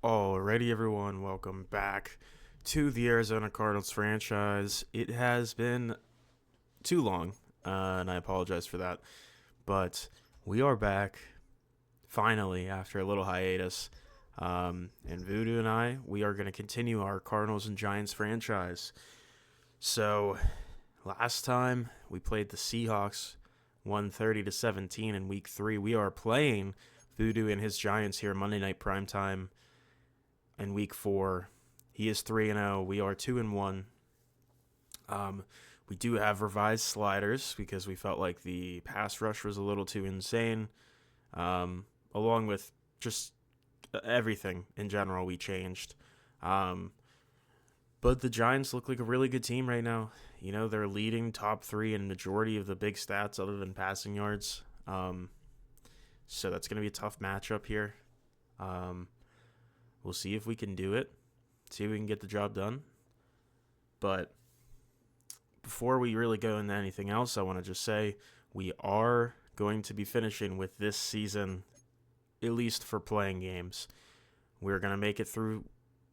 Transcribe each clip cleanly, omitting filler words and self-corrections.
Alrighty, everyone, welcome back to the Arizona Cardinals franchise. It has been too long, and I apologize for that, but we are back finally after a little hiatus. And Vewdew and we are going to continue our Cardinals and Giants franchise. So, last time we played the Seahawks 130-17 in week 3. We are playing Vewdew and his Giants here Monday night primetime in week 4. He is 3-0. We are 2-1. We do have revised sliders because we felt like the pass rush was a little too insane. Along with just everything in general, we changed. But the Giants look like a really good team right now. You know, they're leading top 3 in majority of the big stats other than passing yards. So that's going to be a tough matchup here. We'll see if we can do it. See if we can get the job done. But before we really go into anything else, I want to just say we are going to be finishing with this season, at least for playing games. We're going to make it through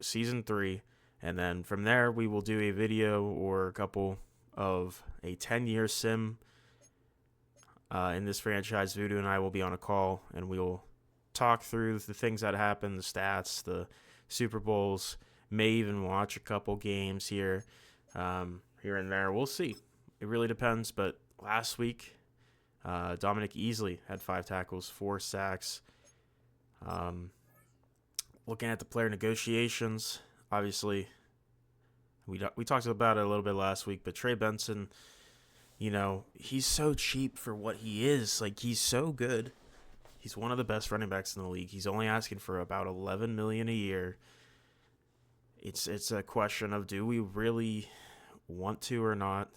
season 3. And then from there, we will do a video or a couple of a 10-year sim in this franchise. Vewdew and I will be on a call, and we will talk through the things that happened, the stats, the Super Bowls. May even watch a couple games here and there. We'll see. It really depends. But last week, Dominic Easley had 5 tackles, 4 sacks. Looking at the player negotiations, obviously, we talked about it a little bit last week, but Trey Benson, you know, he's so cheap for what he is. Like, he's so good. He's one of the best running backs in the league. He's only asking for about $11 million a year. It's a question of, do we really want to or not?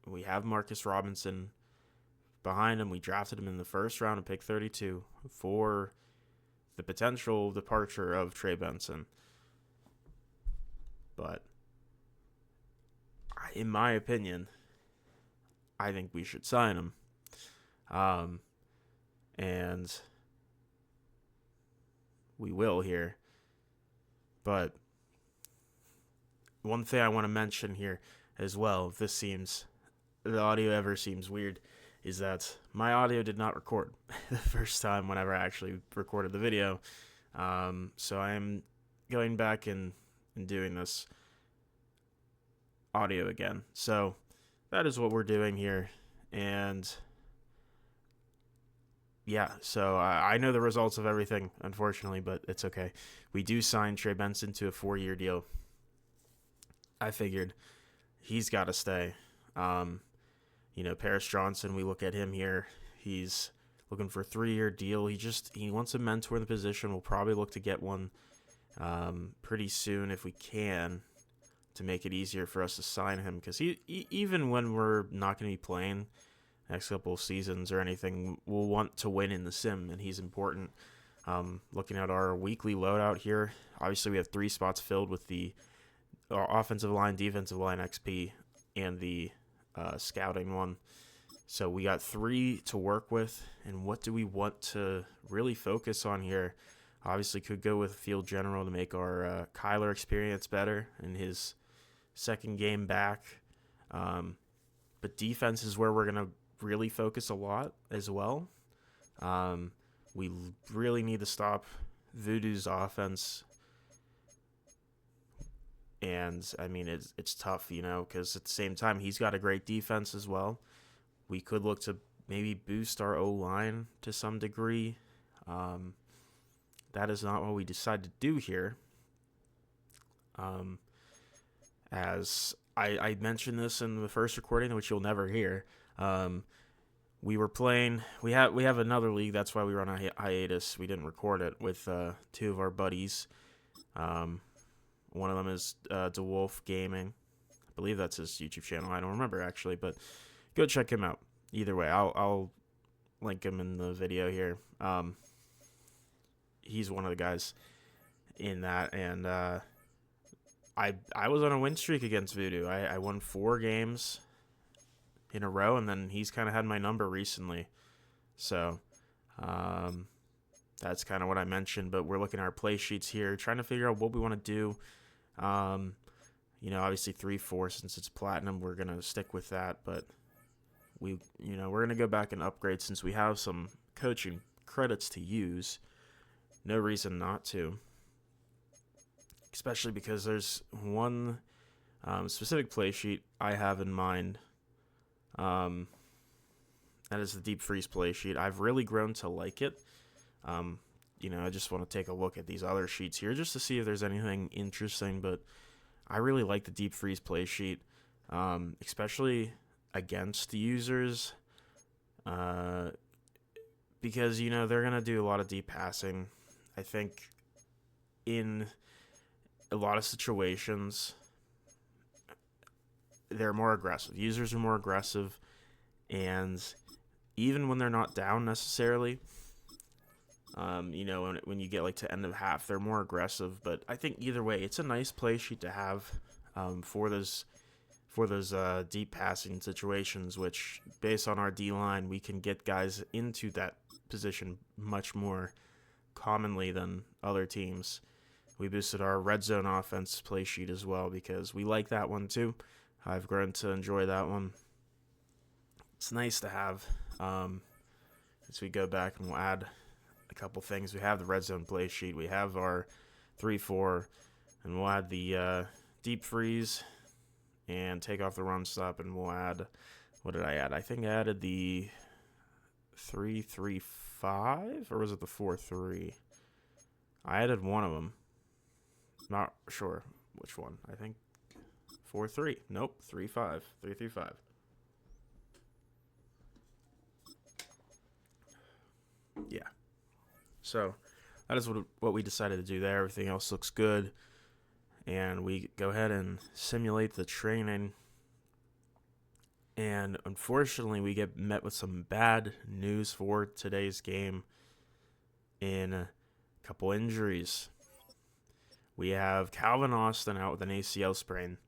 We have Marcus Robinson behind him. We drafted him in the first round of pick 32 for the potential departure of Trey Benson. But in my opinion, I think we should sign him. And we will here. But one thing I want to mention here as well, if the audio ever seems weird, is that my audio did not record the first time whenever I actually recorded the video. So I am going back and doing this audio again. So that is what we're doing here. And yeah, so I know the results of everything, unfortunately, but it's okay. We do sign Trey Benson to a 4-year deal. I figured he's got to stay. Paris Johnson, we look at him here. He's looking for a 3-year deal. He wants a mentor in the position. We'll probably look to get one pretty soon if we can, to make it easier for us to sign him. Because even when we're not going to be playing next couple of seasons or anything, we'll want to win in the sim, and he's important. Looking at our weekly loadout here, obviously we have 3 spots filled with the offensive line, defensive line XP, and the scouting one. So we got 3 to work with, and what do we want to really focus on here? Obviously could go with field general to make our Kyler experience better in his second game back. But defense is where we're going to really focus a lot as well. We really need to stop Vewdew's offense. And, I mean, it's tough, because at the same time, he's got a great defense as well. We could look to maybe boost our O-line to some degree. That is not what we decide to do here. As I mentioned this in the first recording, which you'll never hear. We were playing. We have another league. That's why we were on a hiatus. We didn't record it with 2 of our buddies. One of them is DeWolf Gaming. I believe that's his YouTube channel. I don't remember actually, but go check him out. Either way, I'll link him in the video here. He's one of the guys in that, and I was on a win streak against Vewdew. I won 4 games in a row, and then he's kind of had my number recently. So that's kind of what I mentioned. But we're looking at our play sheets here, trying to figure out what we want to do. Obviously 3-4, since it's platinum, we're going to stick with that. But we're going to go back and upgrade since we have some coaching credits to use. No reason not to. Especially because there's one specific play sheet I have in mind. That is the deep freeze play sheet. I've really grown to like it. I just want to take a look at these other sheets here just to see if there's anything interesting. But I really like the deep freeze play sheet, especially against users, because they're gonna do a lot of deep passing. I think in a lot of situations they're more aggressive. Users are more aggressive, and even when they're not down necessarily, when you get like to end of half, they're more aggressive. But I think either way, it's a nice play sheet to have for those deep passing situations, which based on our D-line, we can get guys into that position much more commonly than other teams. We boosted our red zone offense play sheet as well because we like that one too. I've grown to enjoy that one. It's nice to have. As we go back and we'll add a couple things. We have the red zone play sheet. We have our 3-4, and we'll add the deep freeze and take off the run stop, and we'll add, what did I add? I think I added the 3-3-5, or was it the 4-3? I added one of them. Not sure which one. I think 4-3. Nope, 3-5. 3-3-5. Yeah. So that is what we decided to do there. Everything else looks good. And we go ahead and simulate the training. And unfortunately, we get met with some bad news for today's game in a couple injuries. We have Calvin Austin out with an ACL sprain.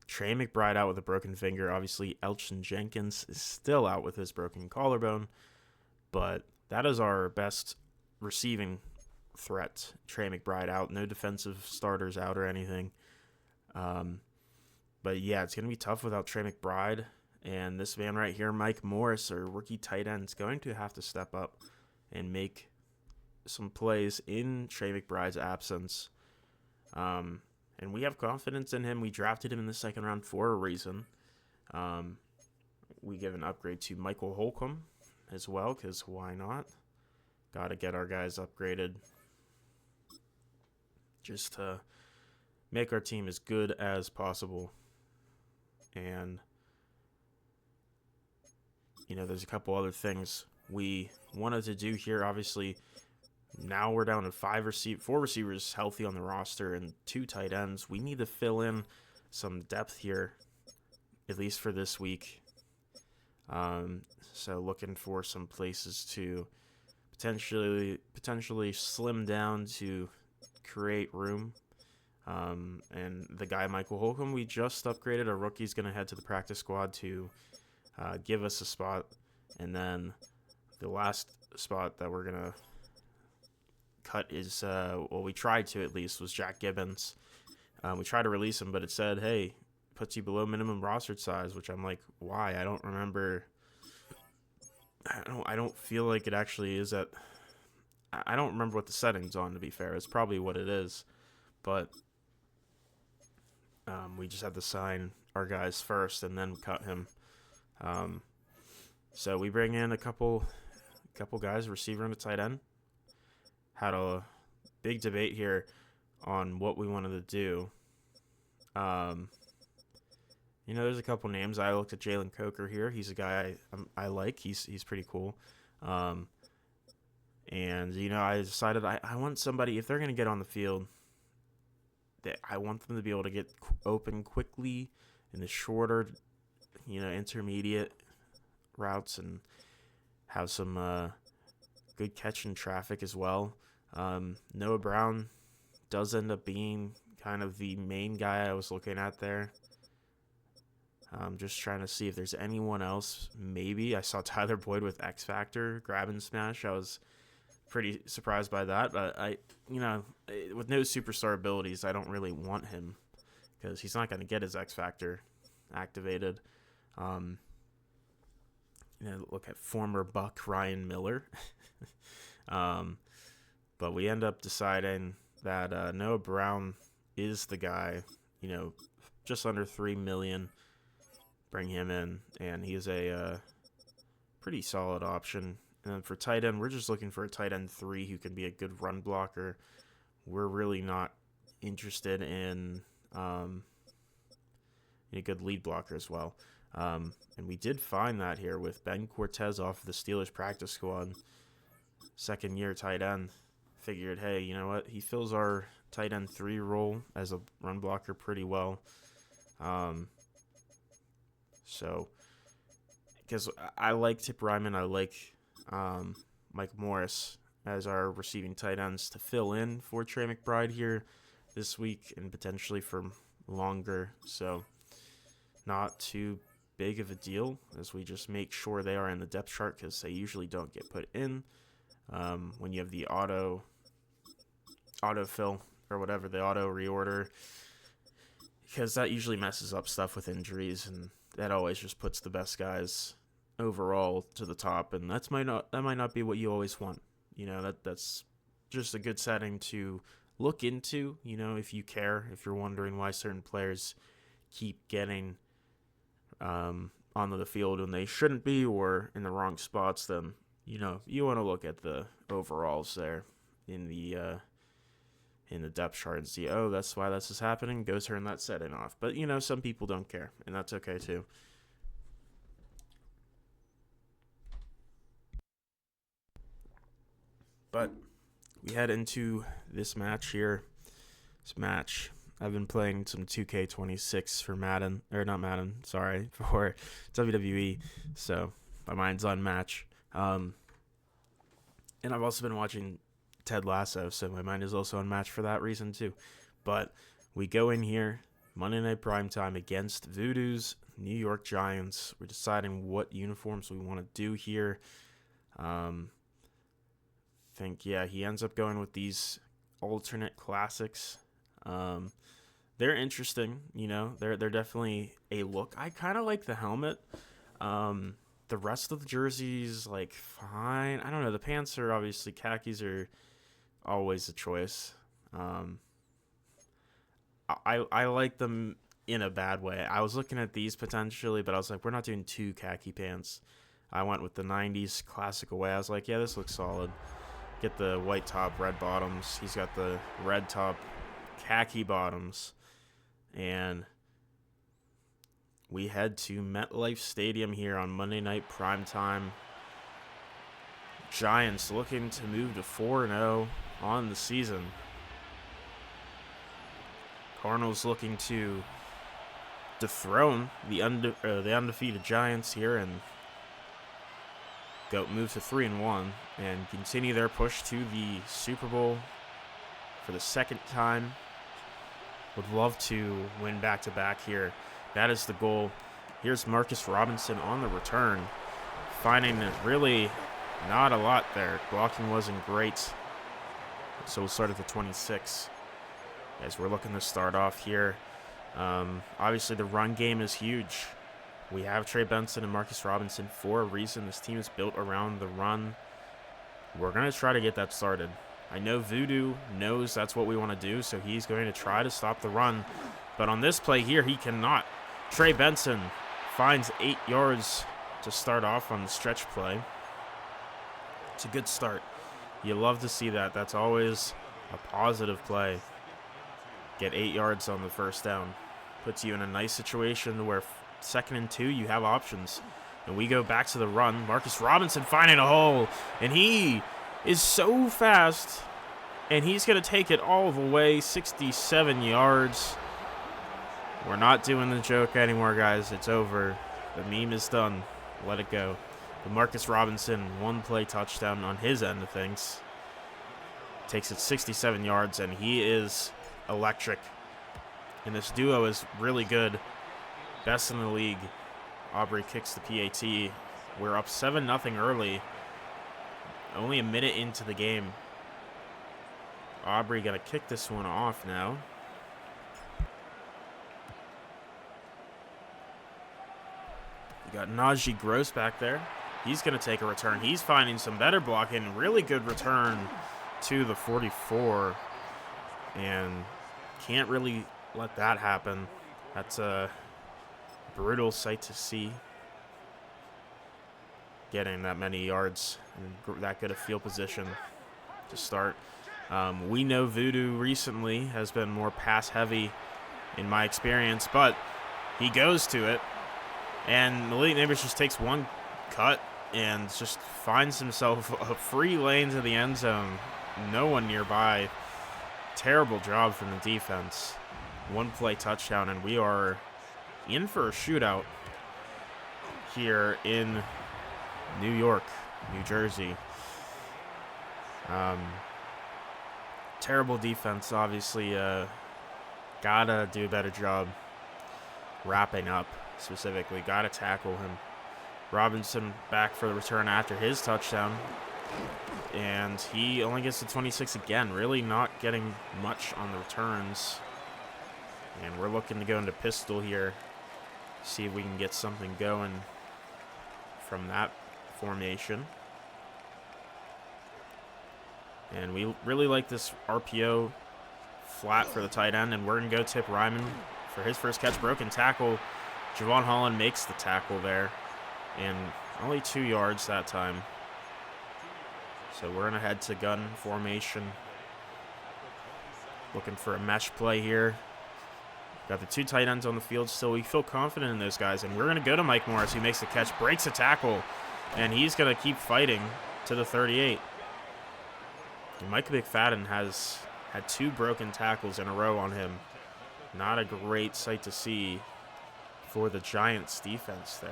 Trey McBride out with a broken finger. Obviously, Elgton Jenkins is still out with his broken collarbone. But that is our best receiving threat. Trey McBride out. No defensive starters out or anything. But yeah, it's going to be tough without Trey McBride. And this man right here, Mike Morris, our rookie tight end, is going to have to step up and make some plays in Trey McBride's absence. And we have confidence in him. We drafted him in the second round for a reason. We give an upgrade to Michael Holcomb as well, because why not? Got to get our guys upgraded just to make our team as good as possible. And there's a couple other things we wanted to do here. Obviously, now we're down to 4 receivers healthy on the roster and 2 tight ends. We need to fill in some depth here, at least for this week. So looking for some places to potentially slim down to create room. And the guy Michael Holcomb, we just upgraded. Our rookie's going to head to the practice squad to give us a spot. And then the last spot that we're going to cut is, we tried to at least, was Jack Gibbons. We tried to release him, but it said, hey, puts you below minimum roster size, which I'm like, why? I don't remember. I don't feel like it actually is at. I don't remember what the setting's on, to be fair. It's probably what it is. But we just had to sign our guys first and then cut him. So we bring in a couple guys, receiver and a tight end. Had a big debate here on what we wanted to do. There's a couple names. I looked at Jalen Coker here. He's a guy I like. He's pretty cool. And I decided I want somebody, if they're going to get on the field, that I want them to be able to get open quickly in the shorter, intermediate routes and have some good catch in traffic as well. Noah Brown does end up being kind of the main guy I was looking at there. Just trying to see if there's anyone else. Maybe I saw Tyler Boyd with X Factor grab and smash. I was pretty surprised by that. But with no superstar abilities, I don't really want him because he's not going to get his X Factor activated. Look at former Buck Ryan Miller. But we end up deciding that Noah Brown is the guy. Just under $3 million. Bring him in, and he is a pretty solid option. And then for tight end, we're just looking for a tight end 3 who can be a good run blocker. We're really not interested in a good lead blocker as well. And we did find that here with Ben Cortez off the Steelers practice squad. Second-year tight end. Figured, hey, you know what? He fills our tight end 3 role as a run blocker pretty well. So, because I like Tip Ryman, I like Mike Morris as our receiving tight ends to fill in for Trey McBride here this week and potentially for longer. So, not too big of a deal as we just make sure they are in the depth chart because they usually don't get put in when you have the autofill or whatever, the auto reorder, because that usually messes up stuff with injuries, and that always just puts the best guys overall to the top, and that might not be what you always want. That's just a good setting to look into, if you care, if you're wondering why certain players keep getting onto the field when they shouldn't be or in the wrong spots, then you want to look at the overalls there in the depth chart and see, oh, that's why this is happening. Go turn that setting off. But some people don't care, and that's okay too. But we head into this match here. I've been playing some 2K26 for Madden, or not Madden, sorry, for WWE. So my mind's on match. And I've also been watching Ted Lasso, so my mind is also on match for that reason too. But we go in here, Monday Night Primetime against Vewdew's New York Giants. We're deciding what uniforms we want to do here. He ends up going with these alternate classics. They're interesting, they're definitely a look. I kind of like the helmet. The rest of the jerseys, fine. I don't know. The pants are obviously, khakis are always a choice. I like them in a bad way. I was looking at these potentially, but I was like, we're not doing 2 khaki pants. I went with the 90s classic away. I was like, yeah, this looks solid. Get the white top, red bottoms. He's got the red top, khaki bottoms. And we head to MetLife Stadium here on Monday Night Primetime. Giants looking to move to 4-0 on the season. Cardinals looking to dethrone the undefeated Giants here and move to 3-1 and continue their push to the Super Bowl for the second time. Would love to win back-to-back here. That is the goal. Here's Marcus Robinson on the return, finding really not a lot there. Blocking wasn't great, so we'll start at the 26 as we're looking to start off here. Obviously, the run game is huge. We have Trey Benson and Marcus Robinson for a reason. This team is built around the run. We're going to try to get that started. I know Vewdew knows that's what we want to do, so he's going to try to stop the run. But on this play here, he cannot. Trey Benson finds 8 yards to start off on the stretch play. It's a good start. You love to see that. That's always a positive play. Get 8 yards on the first down. Puts you in a nice situation where 2nd and 2, you have options. And we go back to the run. Marcus Robinson finding a hole. And he is so fast. And he's going to take it all the way, 67 yards. We're not doing the joke anymore, guys. It's over. The meme is done. Let it go. But Marcus Robinson, 1-play touchdown on his end of things. Takes it 67 yards, and he is electric. And this duo is really good. Best in the league. Aubrey kicks the PAT. We're up 7-0 early. only a minute into the game. Aubrey going to kick this one off now. You got Najee Gross back there. He's going to take a return. He's finding some better blocking. Really good return to the 44. And can't really let that happen. That's a brutal sight to see. Getting that many yards and that good a field position to start. We know Vewdew recently has been more pass heavy in my experience, but he goes to it. And Malik Neighbors just takes one cut and just finds himself a free lane to the end zone. No one nearby. Terrible job from the defense. One play touchdown, and we are in for a shootout here in New York, New Jersey. Terrible defense, obviously. Gotta do a better job wrapping up, specifically. Gotta tackle him. Robinson back for the return after his touchdown. And he only gets to 26 again. Really not getting much on the returns. And we're looking to go into pistol here. See if we can get something going from that formation. And we really like this RPO flat for the tight end. And we're going to go tip Ryman for his first catch. Broken tackle. Javon Holland makes the tackle there. And only 2 yards that time. So we're in a head-to-gun formation. Looking for a mesh play here. Got the 2 tight ends on the field still. We feel confident in those guys. And we're going to go to Mike Morris. He makes the catch, breaks a tackle. And he's going to keep fighting to the 38. And Mike McFadden has had 2 broken tackles in a row on him. Not a great sight to see for the Giants defense there.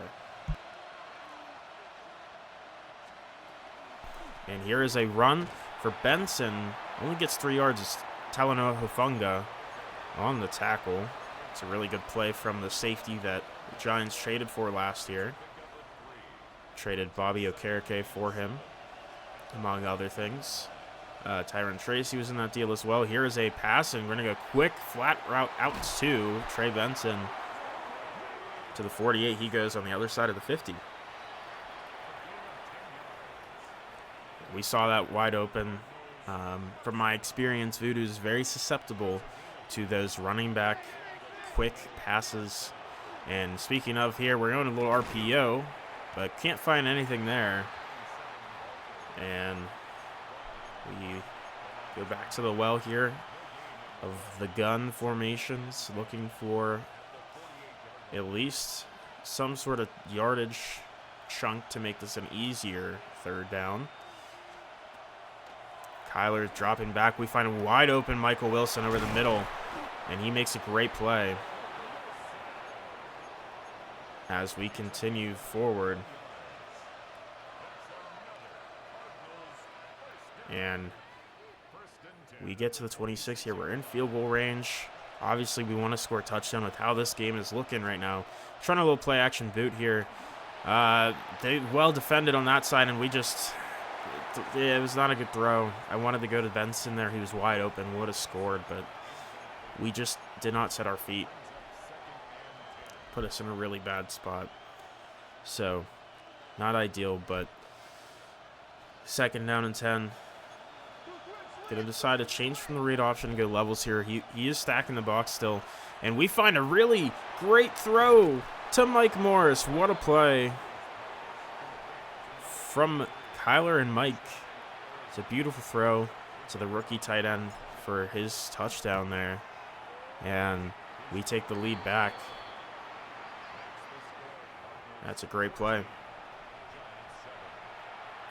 And here is a run for Benson. Only gets 3 yards. It's Talanoa Hufanga on the tackle. It's a really good play from the safety that the Giants traded for last year. Traded Bobby Okereke for him, among other things. Tyron Tracy was in that deal as well. Here is a pass, and we're going to go quick, flat route out to Trey Benson to the 48. He goes on the other side of the 50. We saw that wide open. From my experience, Vewdew is very susceptible to those running back quick passes. And speaking of here, we're going a little RPO, but can't find anything there. And we go back to the well here of the gun formations, looking for at least some sort of yardage chunk to make this an easier third down. Kyler's dropping back. We find a wide open Michael Wilson over the middle, and he makes a great play as we continue forward. And we get to the 26 here. We're in field goal range. Obviously, we want to score a touchdown with how this game is looking right now. Trying a little play action boot here. They well defended on that side, and we just... it was not a good throw. I wanted to go to Benson there. He was wide open. Would have scored, but we just did not set our feet. Put us in a really bad spot. So, not ideal, but second down and 10. Going to decide to change from the read option and go levels here. He is stacking the box still. And we find a really great throw to Mike Morris. What a play from Kyler and Mike. It's a beautiful throw to the rookie tight end for his touchdown there. And we take the lead back. That's a great play.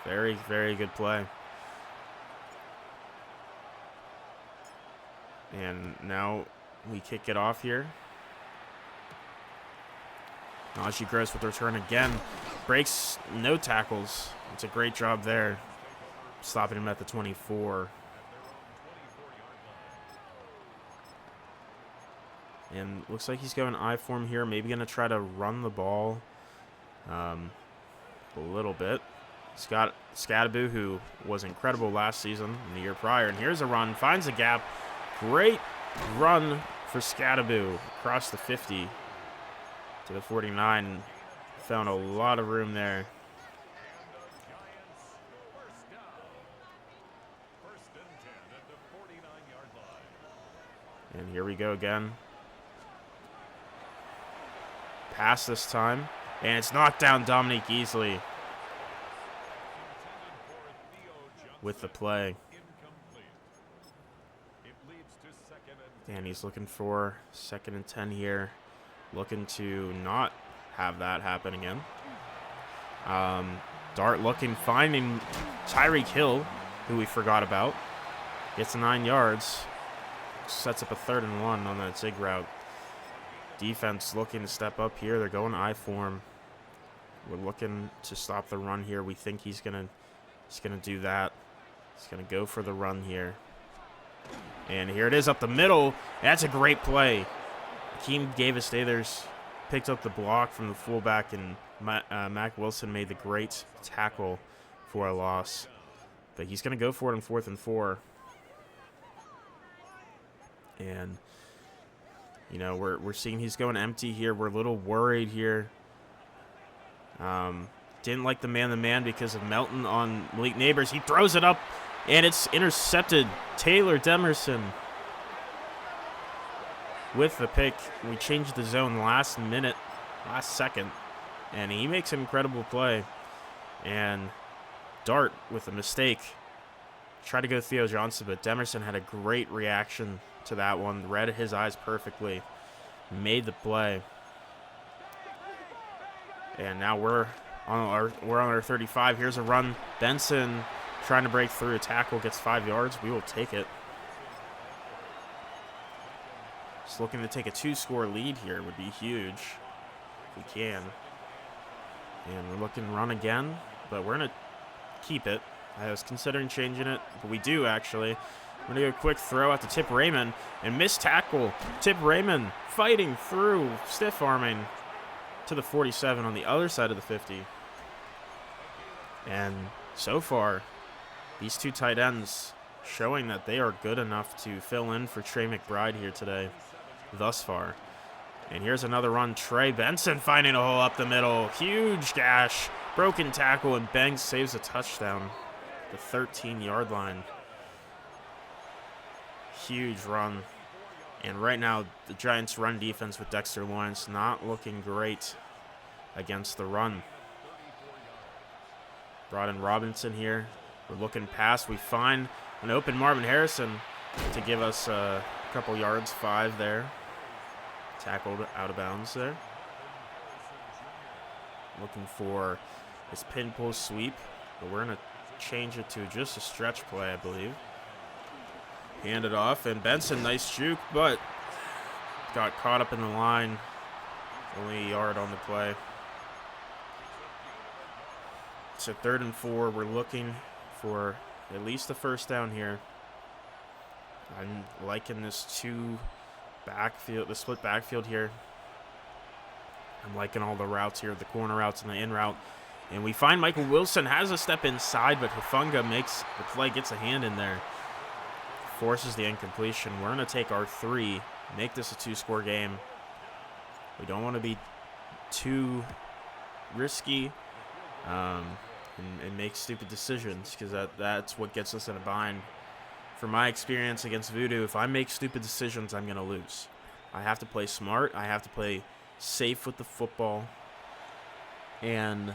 Very, very good play. And now we kick it off here. Najee Gross with the return again. Breaks no tackles. It's a great job there. Stopping him at the 24. And looks like he's going I form here. Maybe going to try to run the ball a little bit. Scott Scadaboo, who was incredible last season and the year prior. And here's a run, finds a gap. Great run for Scadaboo across the 50 to the 49. Found a lot of room there. And here we go again. Pass this time. And it's knocked down Dominique easily with the play. And he's looking for 2nd and 10 here. Looking to not have that happen again. Dart looking, finding Tyreek Hill, who we forgot about. Gets 9 yards. Sets up a 3rd and 1 on that zig route. Defense looking to step up here. They're going I form. We're looking to stop the run here. We think he's gonna do that. He's gonna go for the run here. And here it is up the middle. That's a great play. Akeem Davis-Dathers picked up the block from the fullback, and Mac Wilson made the great tackle for a loss. But he's gonna go for it on 4th and 4. And, you know, we're seeing he's going empty here. We're a little worried here. Didn't like the man-to-man because of Melton on Malik Neighbors. He throws it up, and it's intercepted. Taylor Demerson with the pick. We changed the zone last second, and he makes an incredible play. And Dart with a mistake. Tried to go Theo Johnson, but Demerson had a great reaction to that one. Read his eyes perfectly. Made the play. And now we're on our 35. Here's a run. Benson trying to break through a tackle, gets 5 yards. We will take it. Just looking to take a 2-score lead here would be huge if we can. And we're looking to run again, but we're going to keep it. I was considering changing it, but we do actually. I'm going to go quick throw out to Tip Raymond and miss tackle. Tip Raymond fighting through, stiff arming to the 47 on the other side of the 50. And so far, these two tight ends showing that they are good enough to fill in for Trey McBride here today, thus far. And here's another run. Trey Benson finding a hole up the middle. Huge gash, broken tackle, and Banks saves a touchdown. The 13-yard line. Huge run. And right now, the Giants' run defense with Dexter Lawrence not looking great against the run. Brought in Robinson here. We're looking past. We find an open Marvin Harrison to give us a couple yards, 5 there. Tackled out of bounds there. Looking for his pin pull sweep, but we're going to change it to just a stretch play, I believe. Hand it off, and Benson, nice juke, but got caught up in the line. Only a yard on the play. It's a 3rd and 4. We're looking for at least a first down here. I'm liking this the split backfield here. I'm liking all the routes here, the corner routes and the in route. And we find Michael Wilson has a step inside, but Hufanga makes the play, gets a hand in there. Forces the incompletion. We're going to take our 3, make this a 2-score game. We don't want to be too risky and make stupid decisions, because that's what gets us in a bind. From my experience against Vewdew, if I make stupid decisions, I'm going to lose. I have to play smart. I have to play safe with the football. And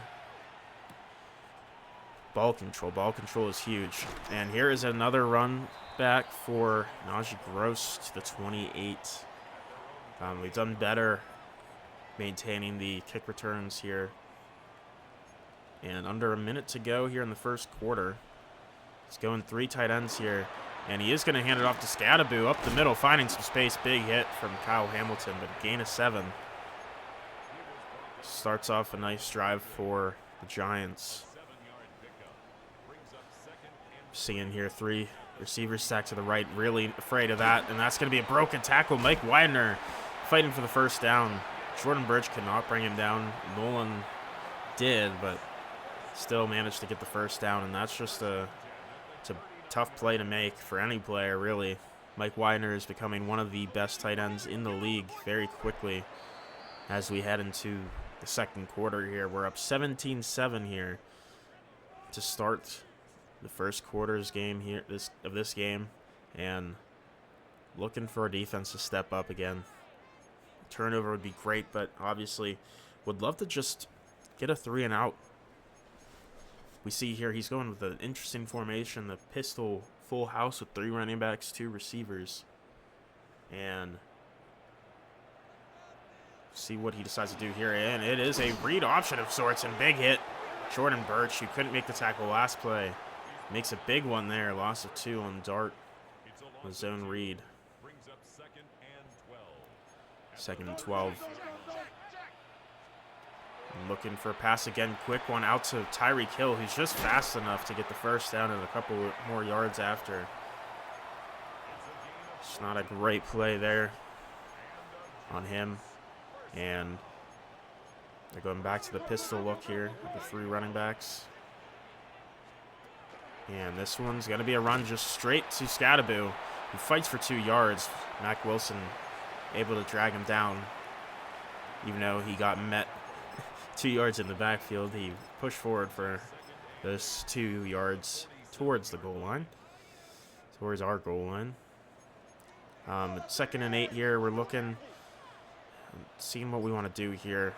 ball control. Ball control is huge. And here is another run back for Najee Gross to the 28. We've done better maintaining the kick returns here. And under a minute to go here in the first quarter. He's going 3 tight ends here. And he is going to hand it off to Scadaboo up the middle, finding some space. Big hit from Kyle Hamilton, but a gain of 7. Starts off a nice drive for the Giants. Seeing here 3 receivers stacked to the right, really afraid of that. And that's going to be a broken tackle. Mike Widener fighting for the first down. Jordan Birch could not bring him down. Nolan did, but Still managed to get the first down, and that's just it's a tough play to make for any player, really. Mike Widener is becoming one of the best tight ends in the league very quickly as we head into the second quarter here. We're up 17-7 here to start the first quarter's game here of this game, and looking for our defense to step up again. Turnover would be great, but obviously would love to just get a 3 and out. We see here he's going with an interesting formation, the pistol full house with 3 running backs, 2 receivers, and see what he decides to do here. And it is a read option of sorts, and big hit. Jordan Birch, who couldn't make the tackle last play, makes a big one there. Loss of 2 on Dart. The zone read. Second and 12. Looking for a pass again. Quick one out to Tyreek Hill, who's just fast enough to get the first down and a couple more yards after. It's not a great play there on him. And they're going back to the pistol look here with the 3 running backs. And this one's going to be a run just straight to Scadaboo, who fights for 2 yards. Mac Wilson able to drag him down, even though he got met 2 yards in the backfield. He pushed forward for those 2 yards towards the goal line, towards our goal line. 2nd and 8 here. We're looking, seeing what we want to do here.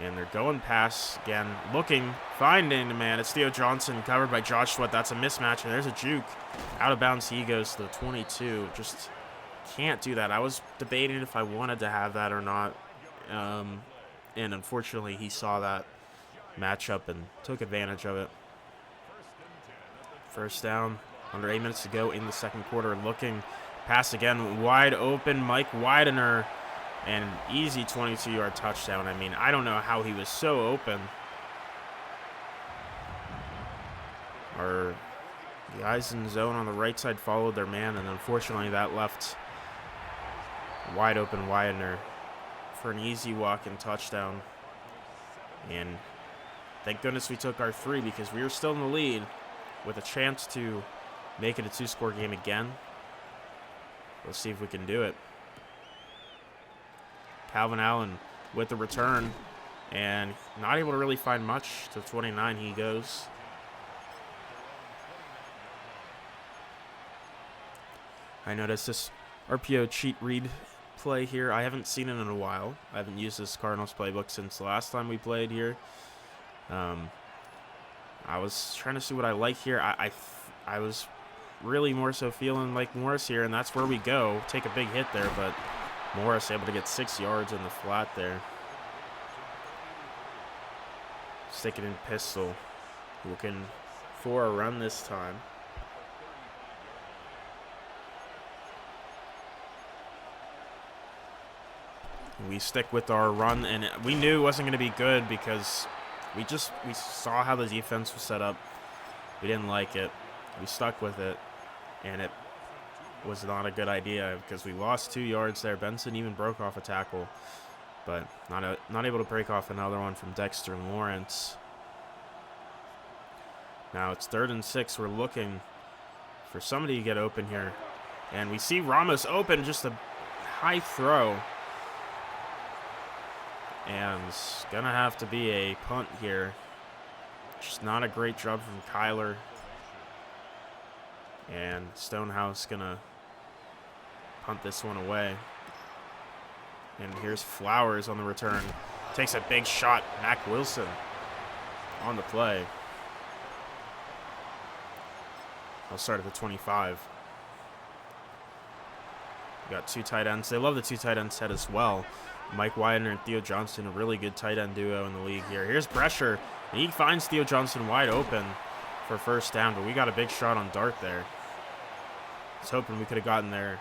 And they're going pass again, looking, finding the man. It's Theo Johnson covered by Josh Sweat. That's a mismatch, and there's a juke. Out of bounds he goes to the 22. Just can't do that. I was debating if I wanted to have that or not. And unfortunately, he saw that matchup and took advantage of it. First down, under 8 minutes to go in the second quarter. Looking, pass again, wide open, Mike Widener. And an easy 22-yard touchdown. I mean, I don't know how he was so open. The guys in zone on the right side followed their man, and unfortunately that left wide open Widener for an easy walk-in touchdown. And thank goodness we took our 3, because we were still in the lead with a chance to make it a 2-score game again. Let's see if we can do it. Calvin Allen with the return, and not able to really find much. To 29 he goes. I noticed this RPO cheat read play here. I haven't seen it in a while. I haven't used this Cardinals playbook since the last time we played here. I was trying to see what I like here. I was really more so feeling like Morris here, and that's where we go. Take a big hit there, but Morris able to get 6 yards in the flat there. Stick it in pistol. Looking for a run this time. We stick with our run, and we knew it wasn't going to be good because we saw how the defense was set up. We didn't like it. We stuck with it, and it was not a good idea because we lost 2 yards there. Benson even broke off a tackle, but not able to break off another one from Dexter Lawrence. Now it's 3rd and 6. We're looking for somebody to get open here, and we see Ramos open, just a high throw, and it's gonna have to be a punt here. Just not a great job from Kyler, and Stonehouse gonna punt this one away. And here's Flowers on the return. Takes a big shot. Mac Wilson on the play. I'll start at the 25. We got 2 tight ends. They love the 2 tight end set as well. Mike Widener and Theo Johnson, a really good tight end duo in the league here. Here's pressure. And he finds Theo Johnson wide open for first down, but we got a big shot on Dart there. I was hoping we could have gotten there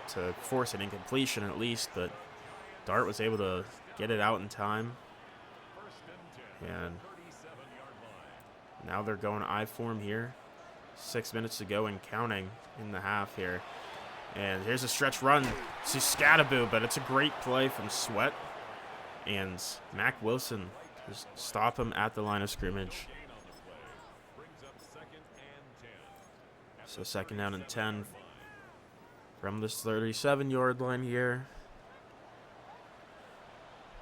to force an incompletion at least, but Dart was able to get it out in time. And now they're going I form here. 6 minutes to go and counting in the half here. And here's a stretch run to Scadaboo, but it's a great play from Sweat. And Mac Wilson Just stop him at the line of scrimmage. So 2nd down and 10 from this 37-yard line here.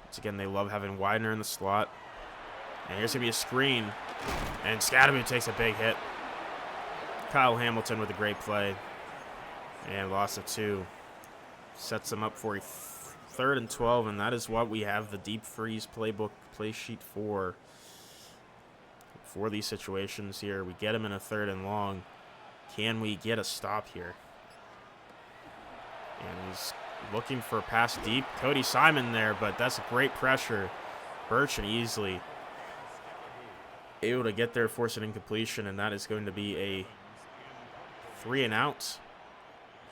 Once again, they love having Widener in the slot. And here's going to be a screen. And Scadaboo takes a big hit. Kyle Hamilton with a great play. And loss of 2. Sets them up for a 3rd and 12. And that is what we have the deep freeze playbook play sheet for these situations here. We get him in a 3rd and long. Can we get a stop here? And he's looking for a pass deep. Cody Simon there, but that's a great pressure. Burchin easily able to get there, force an incompletion, and that is going to be a 3 and out.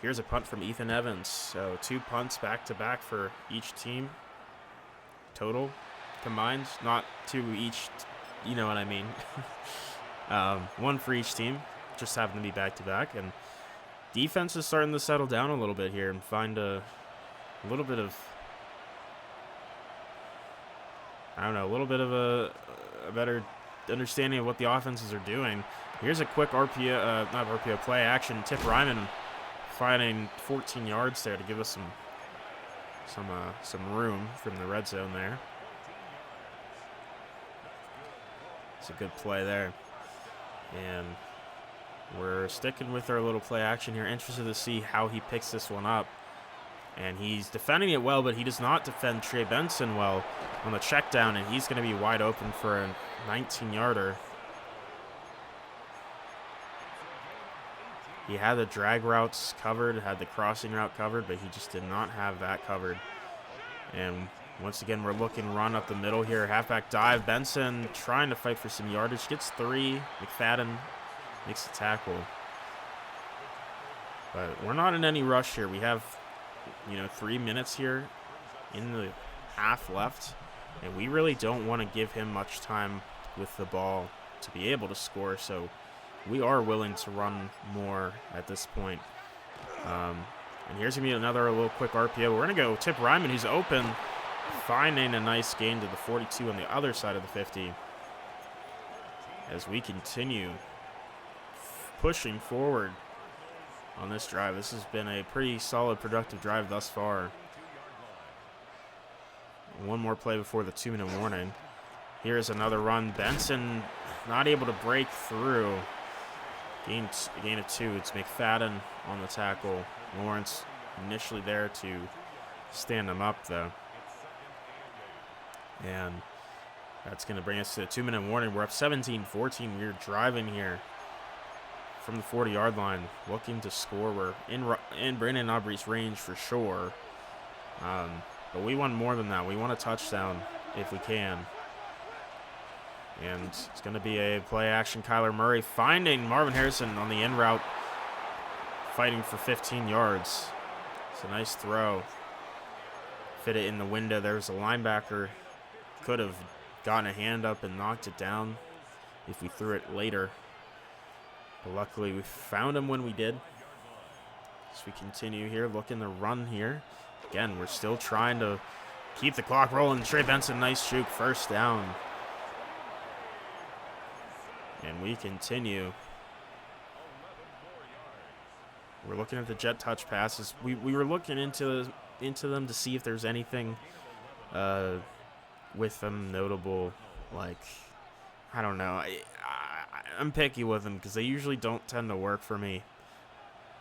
Here's a punt from Ethan Evans. So 2 punts back-to-back for each team. Total combined, not 2 each, you know what I mean. 1 for each team. Just happen to be back-to-back, and defense is starting to settle down a little bit here and find a little bit of, I don't know, a little bit of a better understanding of what the offenses are doing. Here's a quick not RPO, play action. Tip Ryman finding 14 yards there to give us some room from the red zone there. It's a good play there, and we're sticking with our little play action here. Interested to see how he picks this one up. And he's defending it well, but he does not defend Trey Benson well on the check down, and he's going to be wide open for a 19-yarder. He had the drag routes covered, had the crossing route covered, but he just did not have that covered. And once again, we're looking run up the middle here. Halfback dive. Benson trying to fight for some yardage. Gets 3. McFadden makes the tackle. But we're not in any rush here. We have, 3 minutes here in the half left, and we really don't want to give him much time with the ball to be able to score, so we are willing to run more at this point. And here's going to be another little quick RPO. We're going to go Tip Ryman, who's open, finding a nice gain to the 42 on the other side of the 50 as we continue pushing forward on this drive. This has been a pretty solid, productive drive thus far. 1 more play before the 2-minute warning. Here's another run. Benson not able to break through. Gain of 2. It's McFadden on the tackle. Lawrence initially there to stand him up, though. And that's going to bring us to the 2-minute warning. We're up 17-14. We're driving here from the 40-yard line, looking to score. We're in Brandon Aubrey's range for sure. But we want more than that. We want a touchdown if we can. And it's going to be a play action. Kyler Murray finding Marvin Harrison on the in route, fighting for 15 yards. It's a nice throw. Fit it in the window. There's a linebacker. Could have gotten a hand up and knocked it down if we threw it later. But luckily, we found him when we did. As we continue here, looking to run here. Again, we're still trying to keep the clock rolling. Trey Benson, nice juke, 1st down. And we continue. We're looking at the jet touch passes. We were looking into them to see if there's anything with them notable, like, I don't know. I'm picky with them because they usually don't tend to work for me.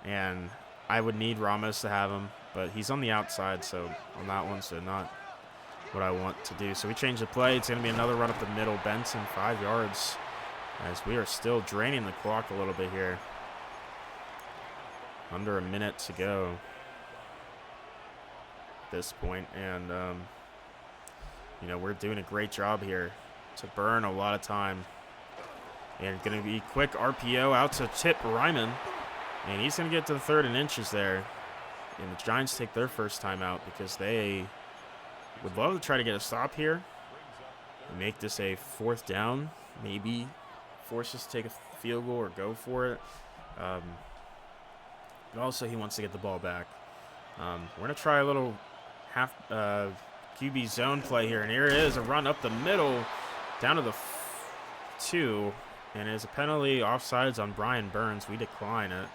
And I would need Ramos to have him, but he's on the outside, so on that one, so not what I want to do. So we change the play. It's going to be another run up the middle. Benson, 5 yards, as we are still draining the clock a little bit here. Under a minute to go at this point, and we're doing a great job here to burn a lot of time. And going to be quick RPO out to Tip Ryman, and he's going to get to the 3rd and inches there. And the Giants take their first time out because they would love to try to get a stop here and make this a 4th down, maybe force us to take a field goal or go for it. But also he wants to get the ball back. We're going to try a little half QB zone play here, and here it is, a run up the middle. Down to the 2, and as a penalty offsides on Brian Burns, we decline it.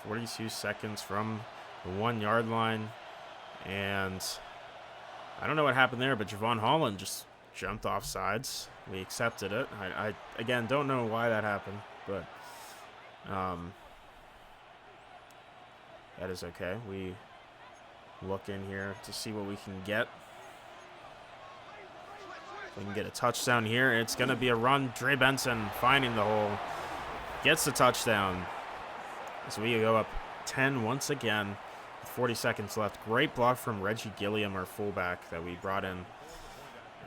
.42 seconds from the 1-yard line, and I don't know what happened there, but Javon Holland just jumped off sides. We accepted it. I again don't know why that happened, but that is okay. We look in here to see what we can get. We can get a touchdown here. It's going to be a run. Dre Benson finding the hole. Gets the touchdown. So we go up 10 once again with 40 seconds left. Great block from Reggie Gilliam, our fullback that we brought in.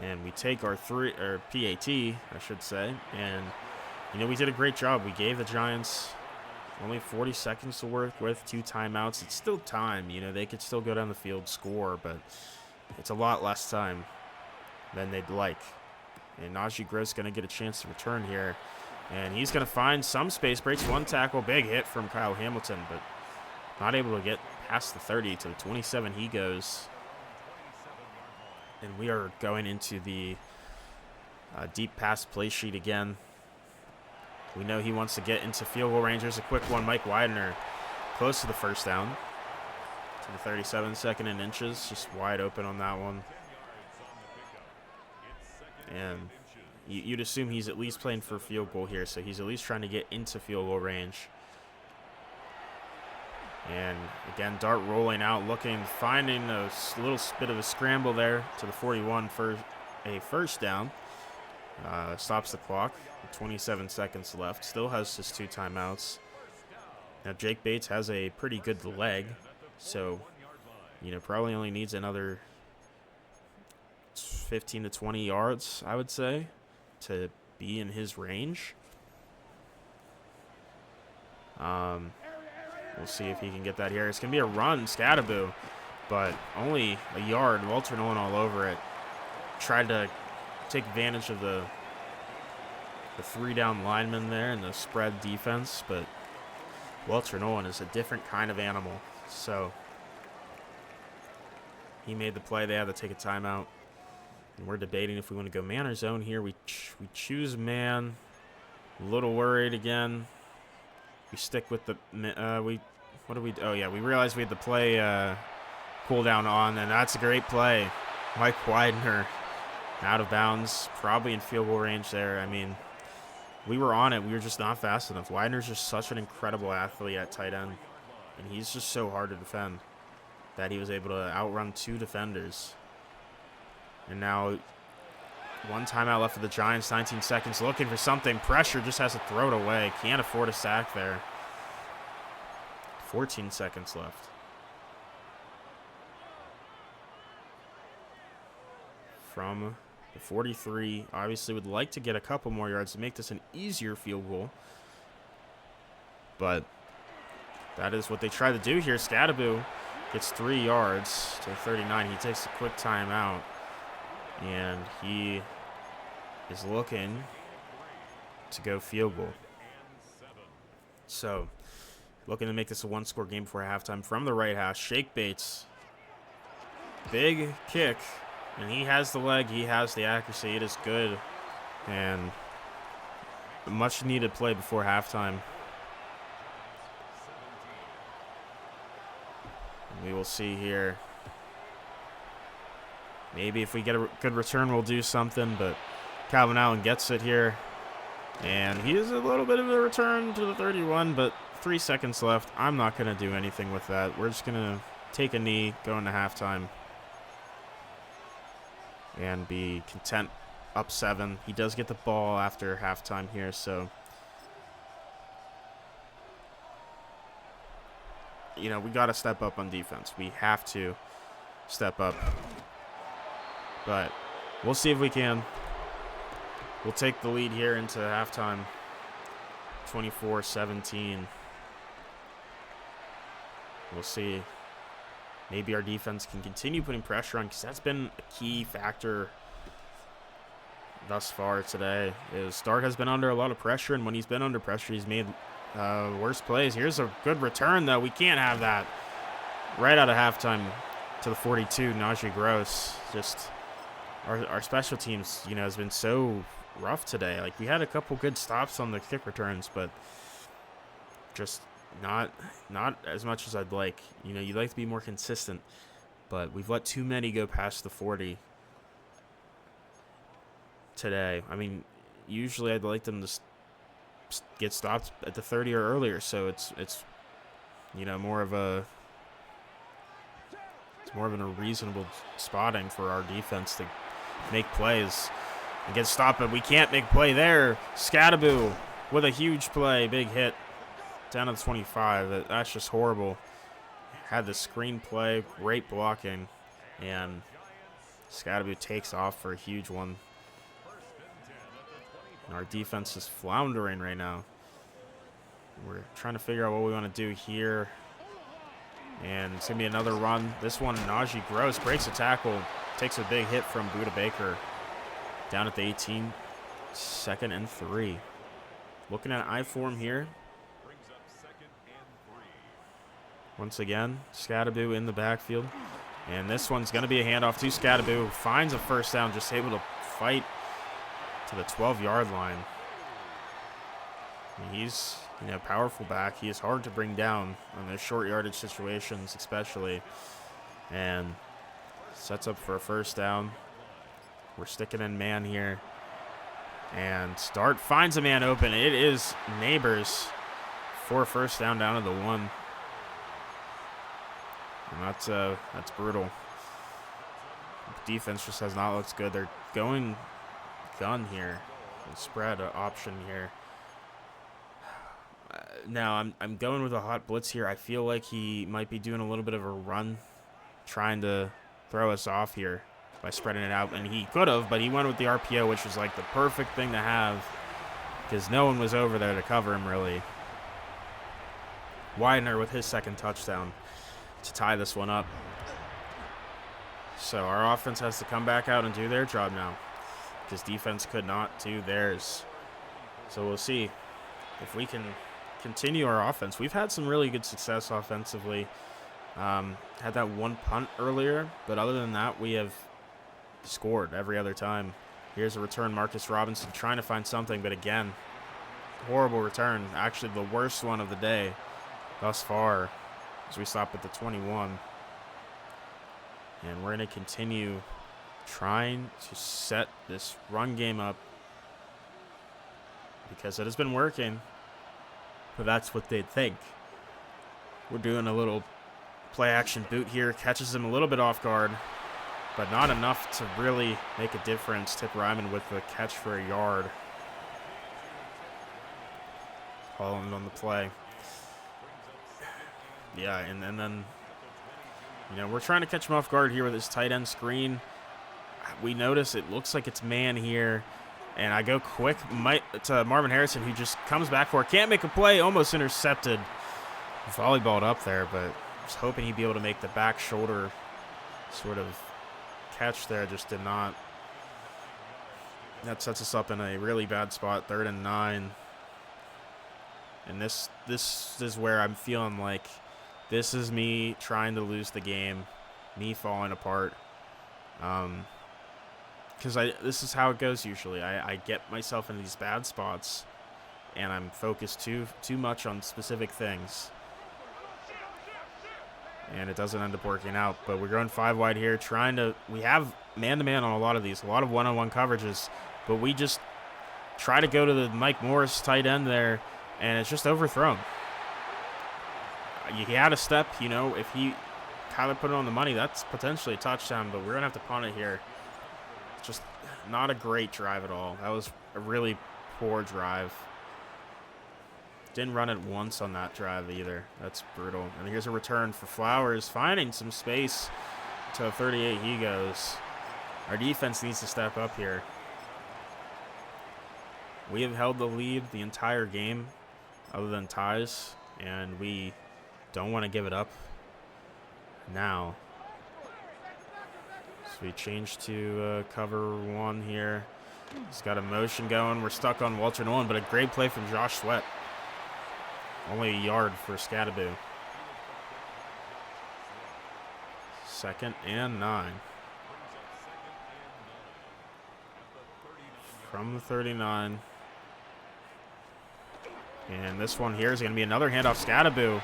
And we take our PAT, I should say. And, you know, we did a great job. We gave the Giants only 40 seconds to work with, 2 timeouts. It's still time. You know, they could still go down the field, score, but it's a lot less time than they'd like. And Najee Gross going to get a chance to return here. And he's going to find some space, breaks 1 tackle, big hit from Kyle Hamilton, but not able to get past the 30 to the 27 he goes. And we are going into the deep pass play sheet again. We know he wants to get into field goal range. There's a quick one, Mike Widener, close to the first down. To the 37, 2nd and inches, just wide open on that one. And you'd assume he's at least playing for a field goal here, so he's at least trying to get into field goal range. And again, Dart rolling out, looking, finding a little bit of a scramble there to the 41 for a first down. Stops the clock. 27 seconds left. Still has his 2 timeouts. Now Jake Bates has a pretty good leg, so you know probably only needs another 15 to 20 yards, I would say, to be in his range. We'll see if he can get that here. It's going to be a run, Scadaboo, but only a yard. Walter Nolan all over it. Tried to take advantage of the 3-down lineman there and the spread defense, but Walter Nolan is a different kind of animal. So he made the play. They had to take a timeout. And we're debating if we want to go man or zone here. We choose man. A little worried again. We stick with the we realized we had the play cool down on, and that's a great play. Mike Widener out of bounds, probably in field goal range there. I mean, we were on it. We were just not fast enough. Widener's just such an incredible athlete at tight end, and he's just so hard to defend that he was able to outrun 2 defenders. And now 1 timeout left for the Giants, 19 seconds, looking for something. Pressure, just has to throw it away. Can't afford a sack there. 14 seconds left. From the 43, obviously would like to get a couple more yards to make this an easier field goal. But that is what they try to do here. Scadaboo gets 3 yards to the 39. He takes a quick timeout. And he is looking to go field goal. So, looking to make this a 1-score game before halftime from the right hash. Shake Bates. Big kick. And he has the leg. He has the accuracy. It is good. And a much-needed play before halftime. And we will see here. Maybe if we get a good return, we'll do something, but Calvin Allen gets it here. And he is a little bit of a return to the 31, but 3 seconds left. I'm not going to do anything with that. We're just going to take a knee, go into halftime, and be content up 7. He does get the ball after halftime here, so you know, we got to step up on defense. We have to step up. But we'll see if we can. We'll take the lead here into halftime. 24-17. We'll see. Maybe our defense can continue putting pressure on, because that's been a key factor thus far today. Stark has been under a lot of pressure, and when he's been under pressure, he's made worse plays. Here's a good return, though. We can't have that. right out of halftime to the 42, Najee Gross. Just our special teams, you know, has been so rough today. Like, we had a couple good stops on the kick returns, but just not as much as I'd like. You know, you'd like to be more consistent, but we've let too many go past the 40 today. I mean, usually I'd like them to get stopped at the 30 or earlier, so it's you know, more of a a reasonable spotting for our defense to make plays and get stopped, but we can't make a play there. Scadaboo with a huge play, big hit down to the 25. That's just horrible. Had the screen play, great blocking, and Scadaboo takes off for a huge one. And our defense is floundering right now. We're trying to figure out what we want to do here. And it's going to be another run. This one, Najee Gross breaks a tackle, takes a big hit from Buda Baker. Down at the 18, 2nd and 3. Looking at I form here. Once again, Scadaboo in the backfield. And this one's going to be a handoff to Scadaboo. Finds a first down, just able to fight to the 12-yard line. He's, you know, powerful back. He is hard to bring down on those short yardage situations, especially. And sets up for a first down. We're sticking in man here. And Start finds a man open. It is Neighbors for a first down to the 1. And that's brutal. The defense just has not looked good. They're going gun here. Spread option here. Now I'm going with a hot blitz here. I feel like he might be doing a little bit of a run, trying to throw us off here by spreading it out. And he could have, but he went with the RPO, which was like the perfect thing to have because no one was over there to cover him really. Widener with his 2nd touchdown to tie this one up. So our offense has to come back out and do their job now because defense could not do theirs. So we'll see if we can continue our offense. We've had some really good success offensively. Had that one punt earlier, but other than that, we have scored every other time. Here's a return, Marcus Robinson trying to find something, but again, horrible return. Actually, the worst one of the day thus far as we stop at the 21. And we're going to continue trying to set this run game up because it has been working. But that's what they'd think. We're doing a little play-action boot here. Catches him a little bit off guard, but not enough to really make a difference. Tip Ryman with the catch for a yard. Holland on the play. Yeah, and then, you know, we're trying to catch him off guard here with his tight end screen. We notice it looks like it's man here. And I go quick to Marvin Harrison, who just comes back for it. Can't make a play. Almost intercepted. Volleyballed up there, but was hoping he'd be able to make the back shoulder sort of catch there. Just did not. That sets us up in a really bad spot. 3rd and 9. And this is where I'm feeling like this is me trying to lose the game. Me falling apart. Because this is how it goes usually. I get myself in these bad spots, and I'm focused too much on specific things, and it doesn't end up working out. But we're going 5 wide here, we have man-to-man on a lot of these, a lot of one-on-one coverages, but we just try to go to the Mike Morris tight end there, and it's just overthrown. He had a step, you know, if Kyler put it on the money, that's potentially a touchdown, but we're going to have to punt it here. Just not a great drive at all. That was a really poor drive. Didn't run it once on that drive either. That's brutal. And here's a return for Flowers, finding some space to 38. He goes. Our defense needs to step up here. We have held the lead the entire game, other than ties, and we don't want to give it up now. So we change to cover 1 here. He's got a motion going. We're stuck on Walter Nolan, but a great play from Josh Sweat. Only a yard for Scadaboo. 2nd and 9. From the 39. And this one here is going to be another handoff. Scadaboo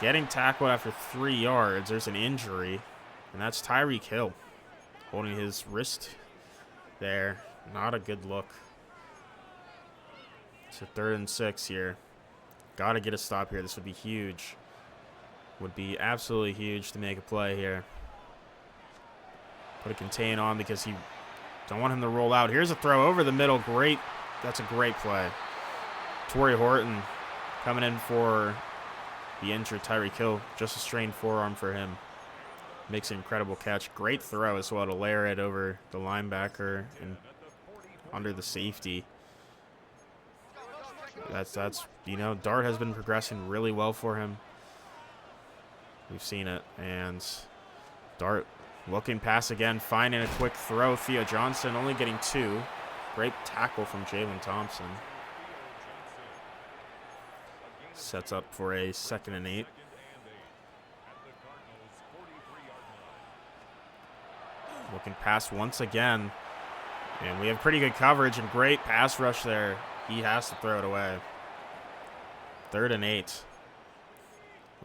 getting tackled after 3 yards. There's an injury, and that's Tyreek Hill holding his wrist there. Not a good look. It's a 3rd and 6 here. Got to get a stop here. This would be huge. Would be absolutely huge to make a play here. Put a contain on because he don't want him to roll out. Here's a throw over the middle. Great. That's a great play. Torrey Horton coming in for the injured Tyreek Hill. Just a strained forearm for him. Makes an incredible catch. Great throw as well to layer it over the linebacker and under the safety. That's you know, Dart has been progressing really well for him. We've seen it. And Dart looking pass again, finding a quick throw. Theo Johnson only getting 2. Great tackle from Jalen Thompson. Sets up for a 2nd and 8. Looking pass once again. And we have pretty good coverage and great pass rush there. He has to throw it away. 3rd and 8.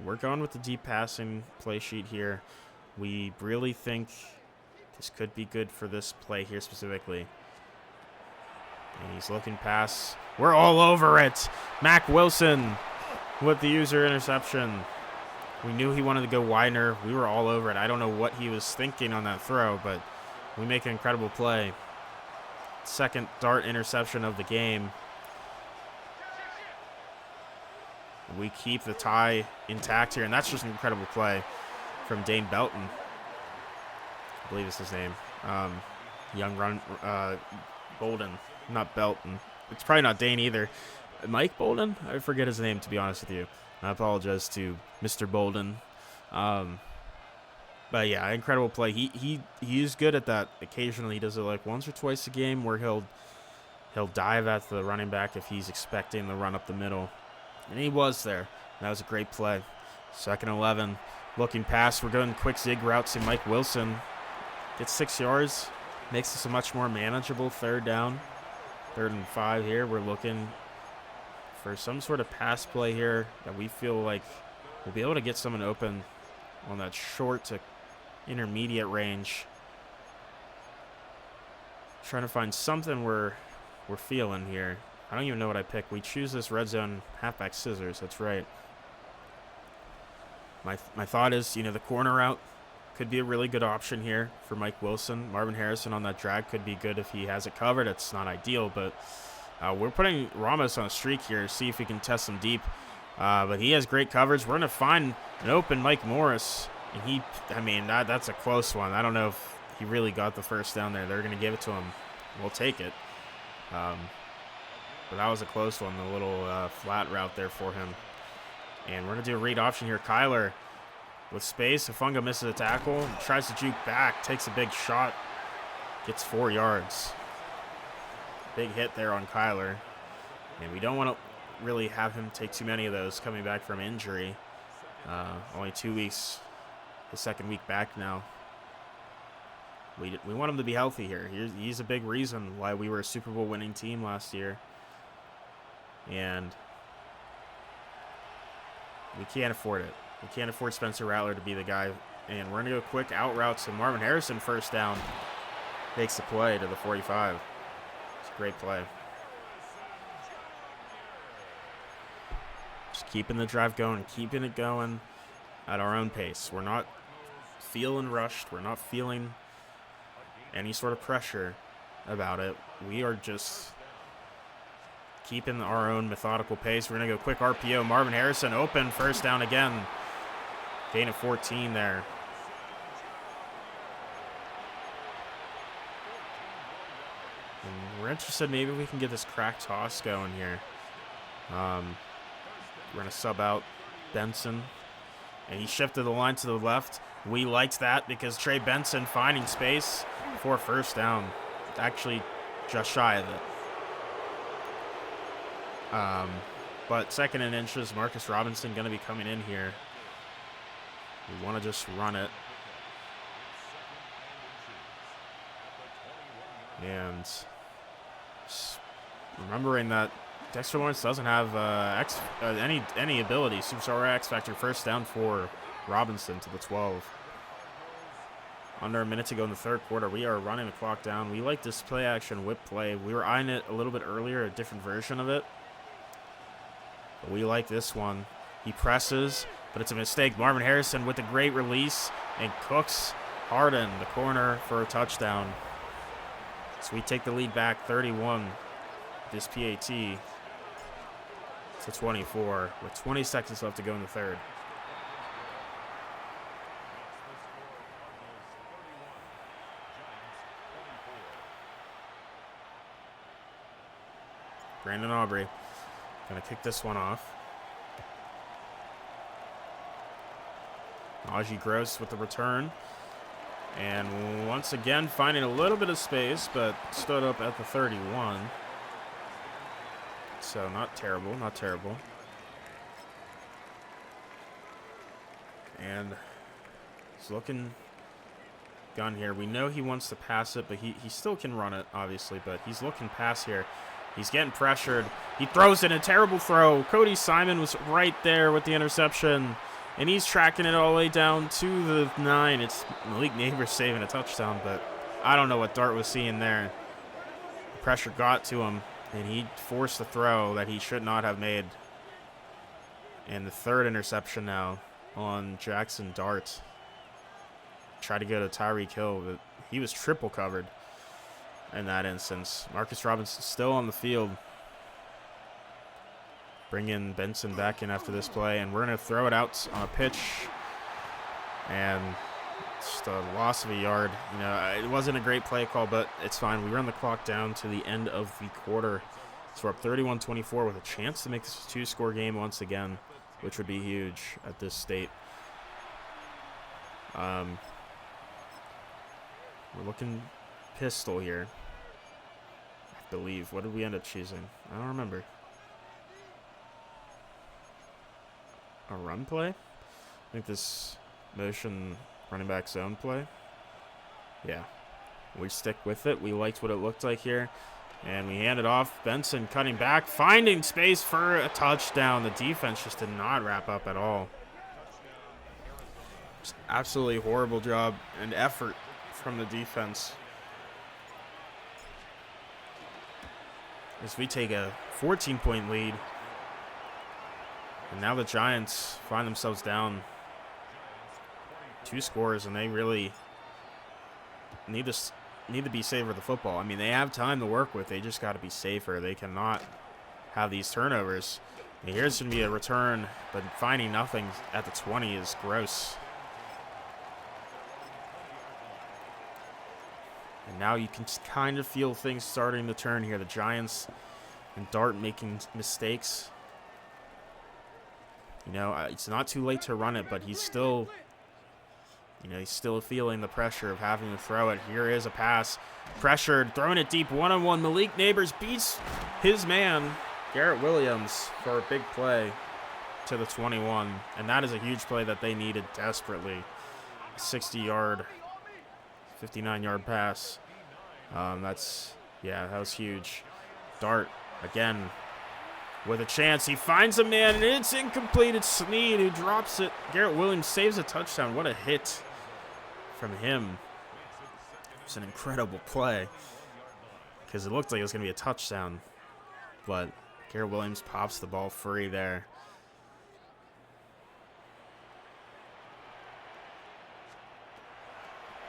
We're going with the deep passing play sheet here. We really think this could be good for this play here specifically. And he's looking pass. We're all over it. Mac Wilson with the user interception. We knew he wanted to go wider. We were all over it. I don't know what he was thinking on that throw, but we make an incredible play. 2nd Dart interception of the game. We keep the tie intact here, and that's just an incredible play from Dane Belton. I believe is his name. Young run, Bolden, not Belton. It's probably not Dane either. Mike Bolden? I forget his name, to be honest with you. I apologize to Mr. Bolden. But yeah, incredible play. He is good at that. Occasionally, he does it like once or twice a game where he'll dive at the running back if he's expecting the run up the middle. And he was there. That was a great play. 2nd and 11. Looking pass. We're going quick zig routes to Mike Wilson. Gets 6 yards. Makes this a much more manageable 3rd down. 3rd and 5 here. We're looking for some sort of pass play here that we feel like we'll be able to get someone open on that short to intermediate range. Trying to find something we're feeling here. I don't even know what I picked. We choose this red zone halfback scissors. That's right. My thought is, you know, the corner route could be a really good option here for Mike Wilson. Marvin Harrison on that drag could be good if he has it covered. It's not ideal, but we're putting Ramos on a streak here. See if we can test him deep. But he has great coverage. We're going to find an open Mike Morris. And that's a close one. I don't know if he really got the first down there. They're going to give it to him. We'll take it. But that was a close one, the little flat route there for him. And we're going to do a read option here. Kyler with space. Afunga misses a tackle. Tries to juke back. Takes a big shot. Gets 4 yards. Big hit there on Kyler. And we don't want to really have him take too many of those coming back from injury. Only 2 weeks. His 2nd week back now. We want him to be healthy here. He's a big reason why we were a Super Bowl winning team last year. And we can't afford it. We can't afford Spencer Rattler to be the guy. And we're going to go quick out routes to Marvin Harrison. 1st down. Makes the play to the 45. It's a great play. Just keeping the drive going, keeping it going at our own pace. We're not feeling rushed. We're not feeling any sort of pressure about it. We are just keeping our own methodical pace. We're going to go quick RPO. Marvin Harrison open. 1st down again. Gain of 14 there. And we're interested. Maybe we can get this crack toss going here. We're going to sub out Benson. And he shifted the line to the left. We liked that because Trey Benson finding space for 1st down. Actually, just shy of it. But 2nd and inches, Marcus Robinson going to be coming in here. We want to just run it. And remembering that Dexter Lawrence doesn't have any ability. Superstar X Factor first down for Robinson to the 12. Under a minute to go in the third quarter. We are running the clock down. We like this play action whip play. We were eyeing it a little bit earlier, a different version of it. But we like this one. He presses, but it's a mistake. Marvin Harrison with a great release and cooks Harden, the corner, for a touchdown. So we take the lead back 31, this PAT, to 24 with 20 seconds left to go in the third. Brandon Aubrey gonna kick this one off. Najee Gross with the return. And once again, finding a little bit of space, but stood up at the 31. So not terrible, not terrible. And he's looking gun here. We know he wants to pass it, but he still can run it, obviously. But he's looking pass here. He's getting pressured. He throws in a terrible throw. Cody Simon was right there with the interception. And he's tracking it all the way down to the 9. It's Malik Neighbors saving a touchdown, but I don't know what Dart was seeing there. The pressure got to him, and he forced a throw that he should not have made. And the third interception now on Jackson Dart. Tried to go to Tyreek Hill, but he was triple covered in that instance. Marcus Robinson still on the field. Bring in Benson back in after this play, and we're going to throw it out on a pitch. And just a loss of a yard. You know, it wasn't a great play call, but it's fine. We run the clock down to the end of the quarter. So we're up 31-24 with a chance to make this a two-score game once again, which would be huge at this state. We're looking pistol here, I believe. What did we end up choosing? I don't remember. A run play? I think this motion running back zone play. Yeah. We stick with it. We liked what it looked like here. And we hand it off. Benson cutting back, finding space for a touchdown. The defense just did not wrap up at all. Just absolutely horrible job and effort from the defense. As we take a 14-point lead. And now the Giants find themselves down 2 scores, and they really need to be safer with the football. I mean, they have time to work with. They just got to be safer. They cannot have these turnovers. And here's going to be a return, but finding nothing at the 20 is gross. And now you can kind of feel things starting to turn here. The Giants and Dart making mistakes. You know, it's not too late to run it, but he's still, he's still feeling the pressure of having to throw it. Here is a pass. Pressured, throwing it deep, one-on-one. Malik Neighbors beats his man, Garrett Williams, for a big play to the 21. And that is a huge play that they needed desperately. 60-yard, 59-yard pass. That was huge. Dart, again, with a chance. He finds a man, and it's incomplete. It's Snead who drops it. Garrett Williams saves a touchdown. What a hit from him. It's an incredible play because it looked like it was going to be a touchdown, but Garrett Williams pops the ball free there.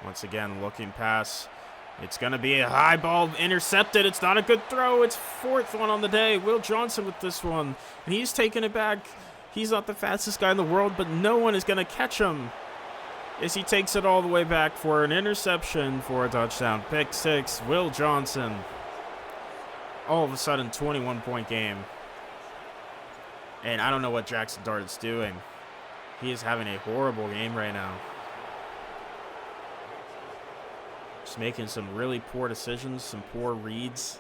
Once again, looking pass. It's going to be a high ball intercepted. It's not a good throw. It's 4th one on the day. Will Johnson with this one. And he's taking it back. He's not the fastest guy in the world, but no one is going to catch him as he takes it all the way back for an interception for a touchdown. Pick 6, Will Johnson. All of a sudden, 21-point game. And I don't know what Jackson Dart is doing. He is having a horrible game right now. Just making some really poor decisions, some poor reads.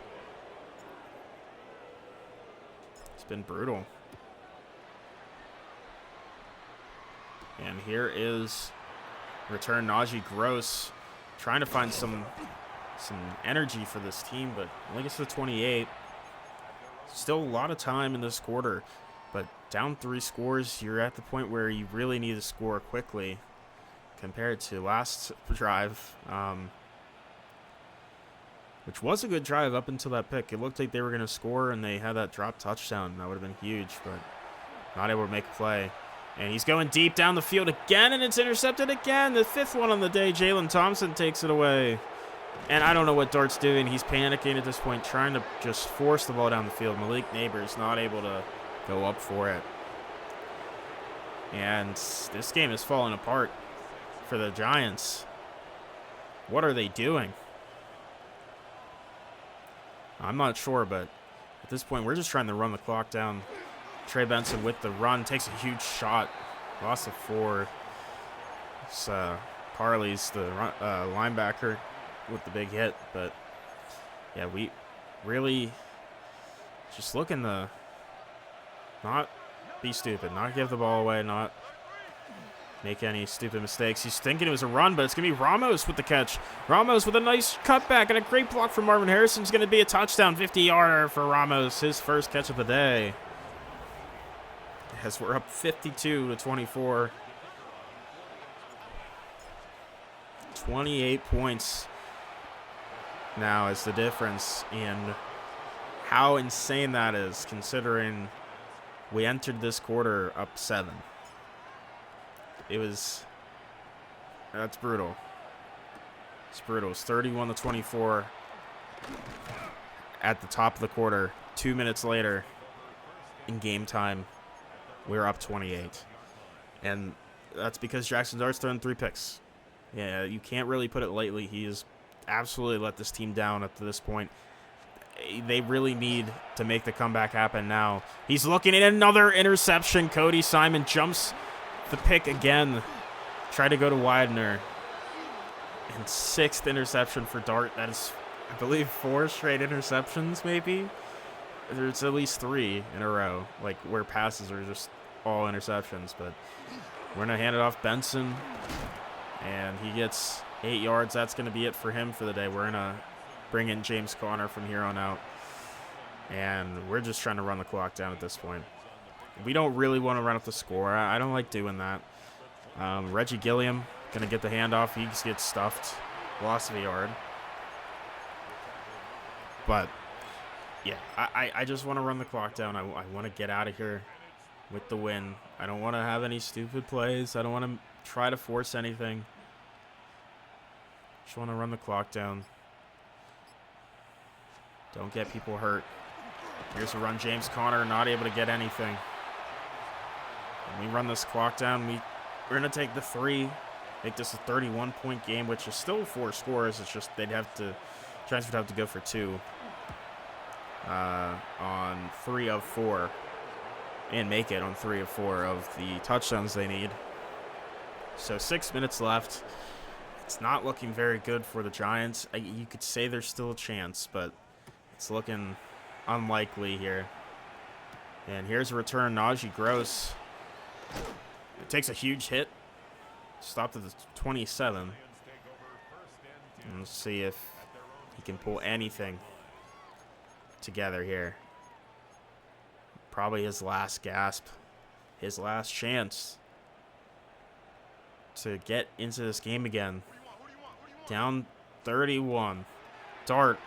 It's been brutal. And here is return Najee Gross trying to find some some energy for this team, but only gets to 28. Still a lot of time in this quarter, but down 3 scores, you're at the point where you really need to score quickly compared to last drive, which was a good drive up until that pick. It looked like they were going to score, and they had that drop touchdown. That would have been huge, but not able to make a play. And he's going deep down the field again, and it's intercepted again. The 5th one on the day. Jalen Thompson takes it away. And I don't know what Dart's doing. He's panicking at this point, trying to just force the ball down the field. Malik Neighbors not able to go up for it. And this game is falling apart for the Giants. What are they doing? I'm not sure, but at this point, we're just trying to run the clock down. Trey Benson with the run takes a huge shot. Loss of 4. It's Carley's the linebacker with the big hit, but yeah, we really just looking to not be stupid, not give the ball away, not make any stupid mistakes. He's thinking it was a run, but it's going to be Ramos with the catch. Ramos with a nice cutback and a great block from Marvin Harrison. It's going to be a touchdown, 50-yarder for Ramos, his first catch of the day. As we're up 52-24. 28 points now is the difference, and how insane that is considering we entered this quarter up 7. That's brutal. It's brutal. It's 31-24 at the top of the quarter. 2 minutes later in game time, we're up 28. And that's because Jackson Dart's thrown 3 picks. Yeah, you can't really put it lightly. He has absolutely let this team down up to this point. They really need to make the comeback happen now. He's looking at another interception. Cody Simon jumps the pick again. Try to go to Widener. And 6th interception for Dart. That is, I believe, 4 straight interceptions, maybe. There's at least 3 in a row, like where passes are just all interceptions. But we're going to hand it off Benson, and he gets 8 yards. That's going to be it for him for the day. We're going to bring in James Conner from here on out, and we're just trying to run the clock down at this point. We don't really want to run up the score. I don't like doing that. Reggie Gilliam going to get the handoff. He just gets stuffed. Loss of a yard. But yeah, I just want to run the clock down. I want to get out of here with the win. I don't want to have any stupid plays. I don't want to try to force anything. Just want to run the clock down. Don't get people hurt. Here's a run. James Conner not able to get anything. When we run this clock down, we're going to take the 3. Make this a 31-point game, which is still 4 scores. It's just Giants would have to go for 2. On 3 of 4 and make it on 3 of 4 of the touchdowns they need. So 6 minutes left. It's not looking very good for the Giants. You could say there's still a chance, but it's looking unlikely here. And here's a return. Najee Gross. It takes a huge hit. Stopped at the 27. And let's see if he can pull anything together here. Probably his last gasp, his last chance to get into this game again. Down 31. Dart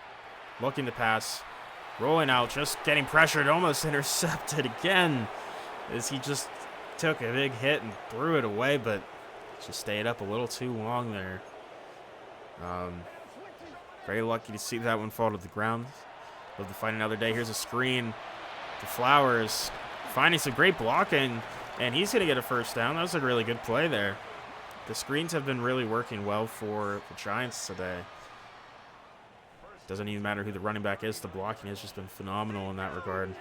looking to pass, rolling out, just getting pressured, almost intercepted again as he just took a big hit and threw it away, but just stayed up a little too long there. Very lucky to see that one fall to the ground. Love to find another day. Here's a screen to Flowers, finding some great blocking, and he's going to get a first down. That was a really good play there. The screens have been really working well for the Giants today. Doesn't even matter who the running back is. The blocking has just been phenomenal in that regard.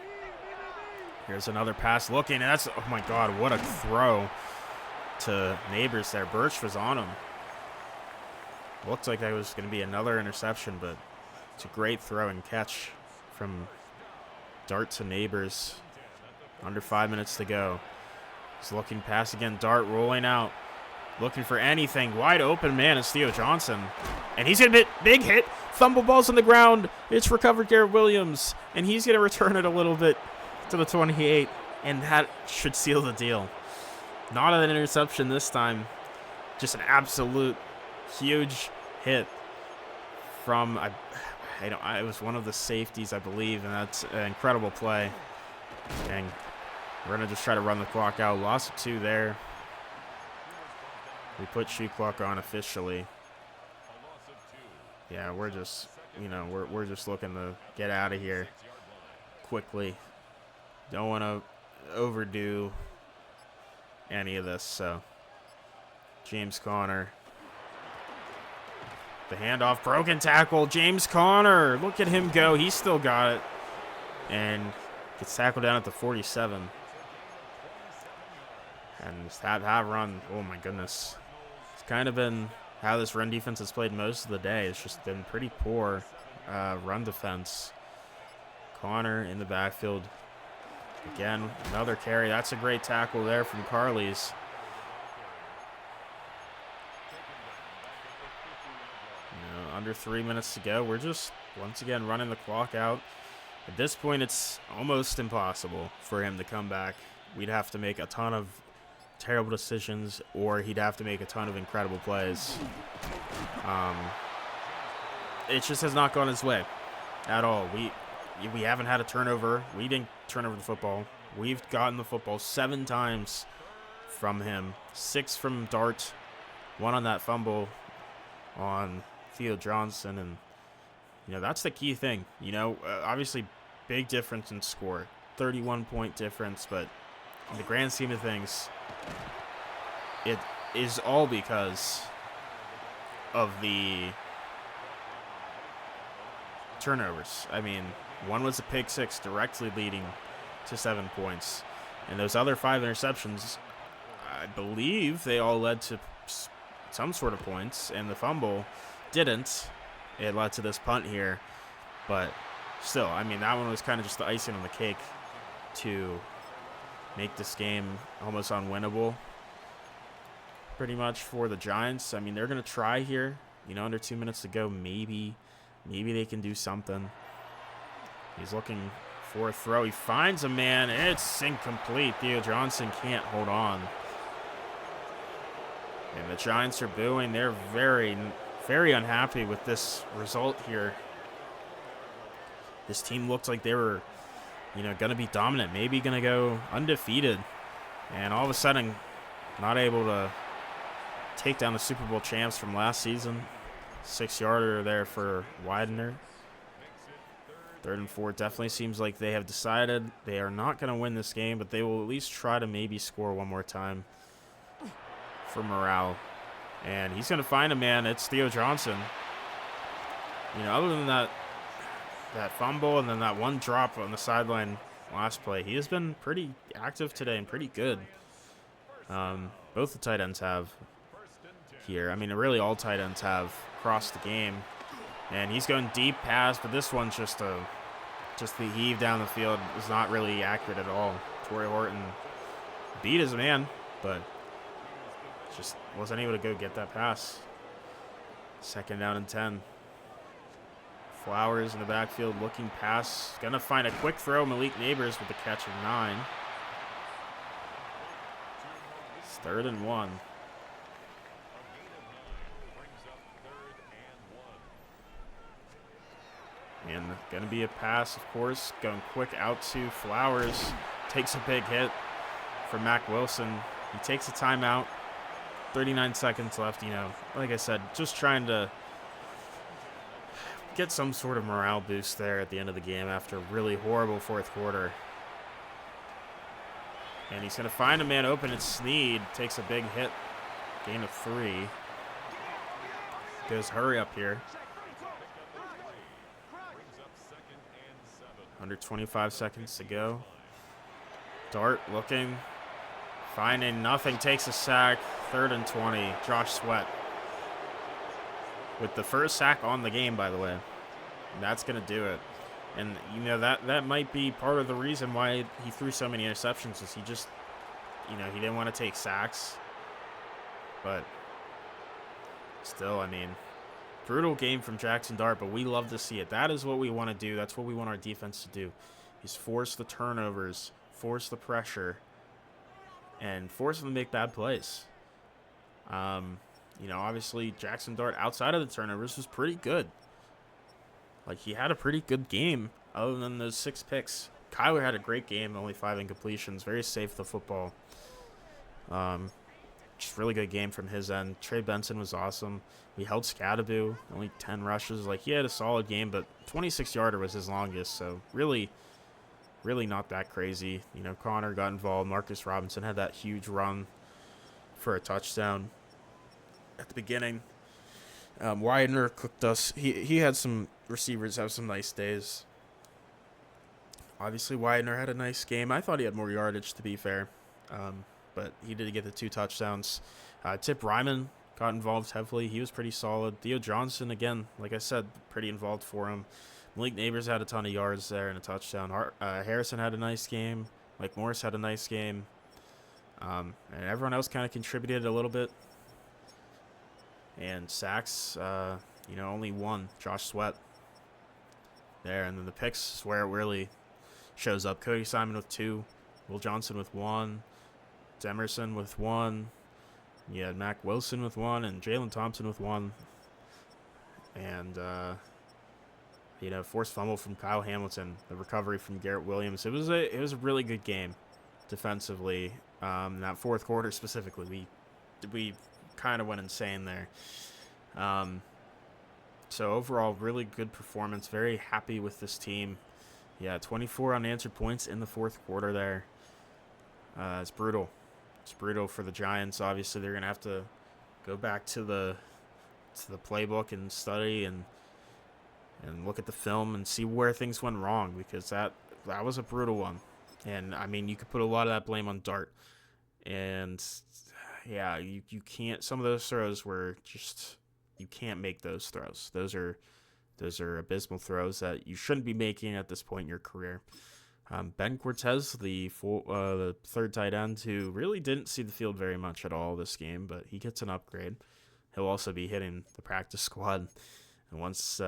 Here's another pass looking. That's, oh my God, what a throw to Neighbors there. Birch was on him. Looked like that was going to be another interception, but it's a great throw and catch from Dart to Neighbors. Under 5 minutes to go. He's looking pass again. Dart rolling out. Looking for anything. Wide open man is Theo Johnson. And he's going to get big hit Fumble ball's on the ground. It's recovered Garrett Williams, and he's going to return it a little bit to the 28, and that should seal the deal. Not an interception this time. Just an absolute huge hit from, it was one of the safeties, I believe, and that's an incredible play. And we're going to just try to run the clock out. Loss of 2 there. We put shoot clock on officially. Yeah, we're just, we're just looking to get out of here quickly. Don't want to overdo any of this, so James Conner. The handoff, broken tackle. James Conner, look at him go. He's still got it. And gets tackled down at the 47. And that run, oh my goodness. It's kind of been how this run defense has played most of the day. It's just been pretty poor run defense. Conner in the backfield. Again, another carry. That's a great tackle there from Carly's. Under 3 minutes to go. We're just, once again, running the clock out. At this point, it's almost impossible for him to come back. We'd have to make a ton of terrible decisions, or he'd have to make a ton of incredible plays. It just has not gone his way at all. We haven't had a turnover. We didn't turn over the football. We've gotten the football 7 times from him. 6 from Dart. 1 on that fumble on Theo Johnson. And, that's the key thing. Obviously big difference in score. 31-point difference. But in the grand scheme of things, it is all because of the turnovers. I mean, one was a pick 6 directly leading to 7 points. And those other 5 interceptions, I believe they all led to some sort of points. And the fumble didn't. It led to this punt here. But still, I mean, that one was kind of just the icing on the cake to make this game almost unwinnable pretty much for the Giants. I mean, they're going to try here. Under 2 minutes to go, maybe they can do something. He's looking for a throw. He finds a man. It's incomplete. Theo Johnson can't hold on. And the Giants are booing. They're very, very unhappy with this result here. This team looked like they were, going to be dominant, maybe going to go undefeated. And all of a sudden, not able to take down the Super Bowl champs from last season. 6-yarder there for Widener. 3rd and 4. Definitely seems like they have decided they are not going to win this game, but they will at least try to maybe score one more time for morale. And he's going to find a man. It's Theo Johnson. Other than that fumble and then that one drop on the sideline last play, he has been pretty active today and pretty good. Both the tight ends have here. I mean, really all tight ends have across the game. And he's going deep pass, but this one's just the heave down the field is not really accurate at all. Torrey Horton beat his man, but just wasn't able to go get that pass. 2nd down and 10. Flowers in the backfield looking pass. Gonna find a quick throw. Malik Neighbors with the catch of 9. It's 3rd and 1. And gonna be a pass, of course. Going quick out to Flowers. Takes a big hit from Mac Wilson. He takes a timeout. 39 seconds left. Like I said, just trying to get some sort of morale boost there at the end of the game after a really horrible 4th quarter. And he's going to find a man open. It's Snead. Takes a big hit. Gain of 3. Goes hurry up here. Under 25 seconds to go. Dart looking. Finding nothing. Takes a sack. 3rd and 20. Josh Sweat with the first sack on the game, by the way. And that's going to do it. And, that might be part of the reason why he threw so many interceptions is he just, he didn't want to take sacks. But still, I mean, Brutal game from Jackson Dart, but we love to see it. That is what we want to do. That's what we want our defense to do, is force the turnovers, force the pressure, and force them to make bad plays. Obviously Jackson Dart outside of the turnovers was pretty good. Like, he had a pretty good game other than those 6 picks. Kyler had a great game, only 5 incompletions, very safe with the football. Just really good game from his end. Trey Benson was awesome. We held Scadaboo, only 10 rushes. Like, he had a solid game, but 26-yarder was his longest, so really not that crazy. Connor got involved. Marcus Robinson had that huge run for a touchdown at the beginning. Widener cooked us. He had some receivers have some nice days. Obviously, Widener had a nice game. I thought he had more yardage, to be fair. But he did get the 2 touchdowns. Tip Ryman got involved heavily. He was pretty solid. Theo Johnson, again, like I said, pretty involved for him. Malik Neighbors had a ton of yards there and a touchdown. Harrison had a nice game. Mike Morris had a nice game. And everyone else kind of contributed a little bit. And sacks, only 1. Josh Sweat there. And then the picks is where it really shows up. Cody Simon with 2. Will Johnson with 1. Demerson with 1. You had Mac Wilson with 1 and Jalen Thompson with 1. And, forced fumble from Kyle Hamilton, the recovery from Garrett Williams. It was a really good game defensively. In that fourth quarter specifically, we kind of went insane there. So overall, really good performance. Very happy with this team. Yeah, 24 unanswered points in the fourth quarter there. It's brutal. It's brutal for the Giants. Obviously, they're gonna have to go back to the playbook and study and look at the film and see where things went wrong, because that was a brutal one. And I mean, you could put a lot of that blame on Dart. And yeah, you can't. Some of those throws were just, you can't make those throws. Those are abysmal throws that you shouldn't be making at this point in your career. Ben Cortez, the third tight end, who really didn't see the field very much at all this game, but he gets an upgrade. He'll also be hitting the practice squad, and once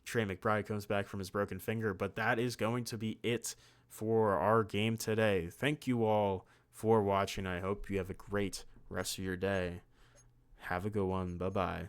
Trey McBride comes back from his broken finger. But that is going to be it for our game today. Thank you all for watching. I hope you have a great rest of your day. Have a good one. Bye-bye.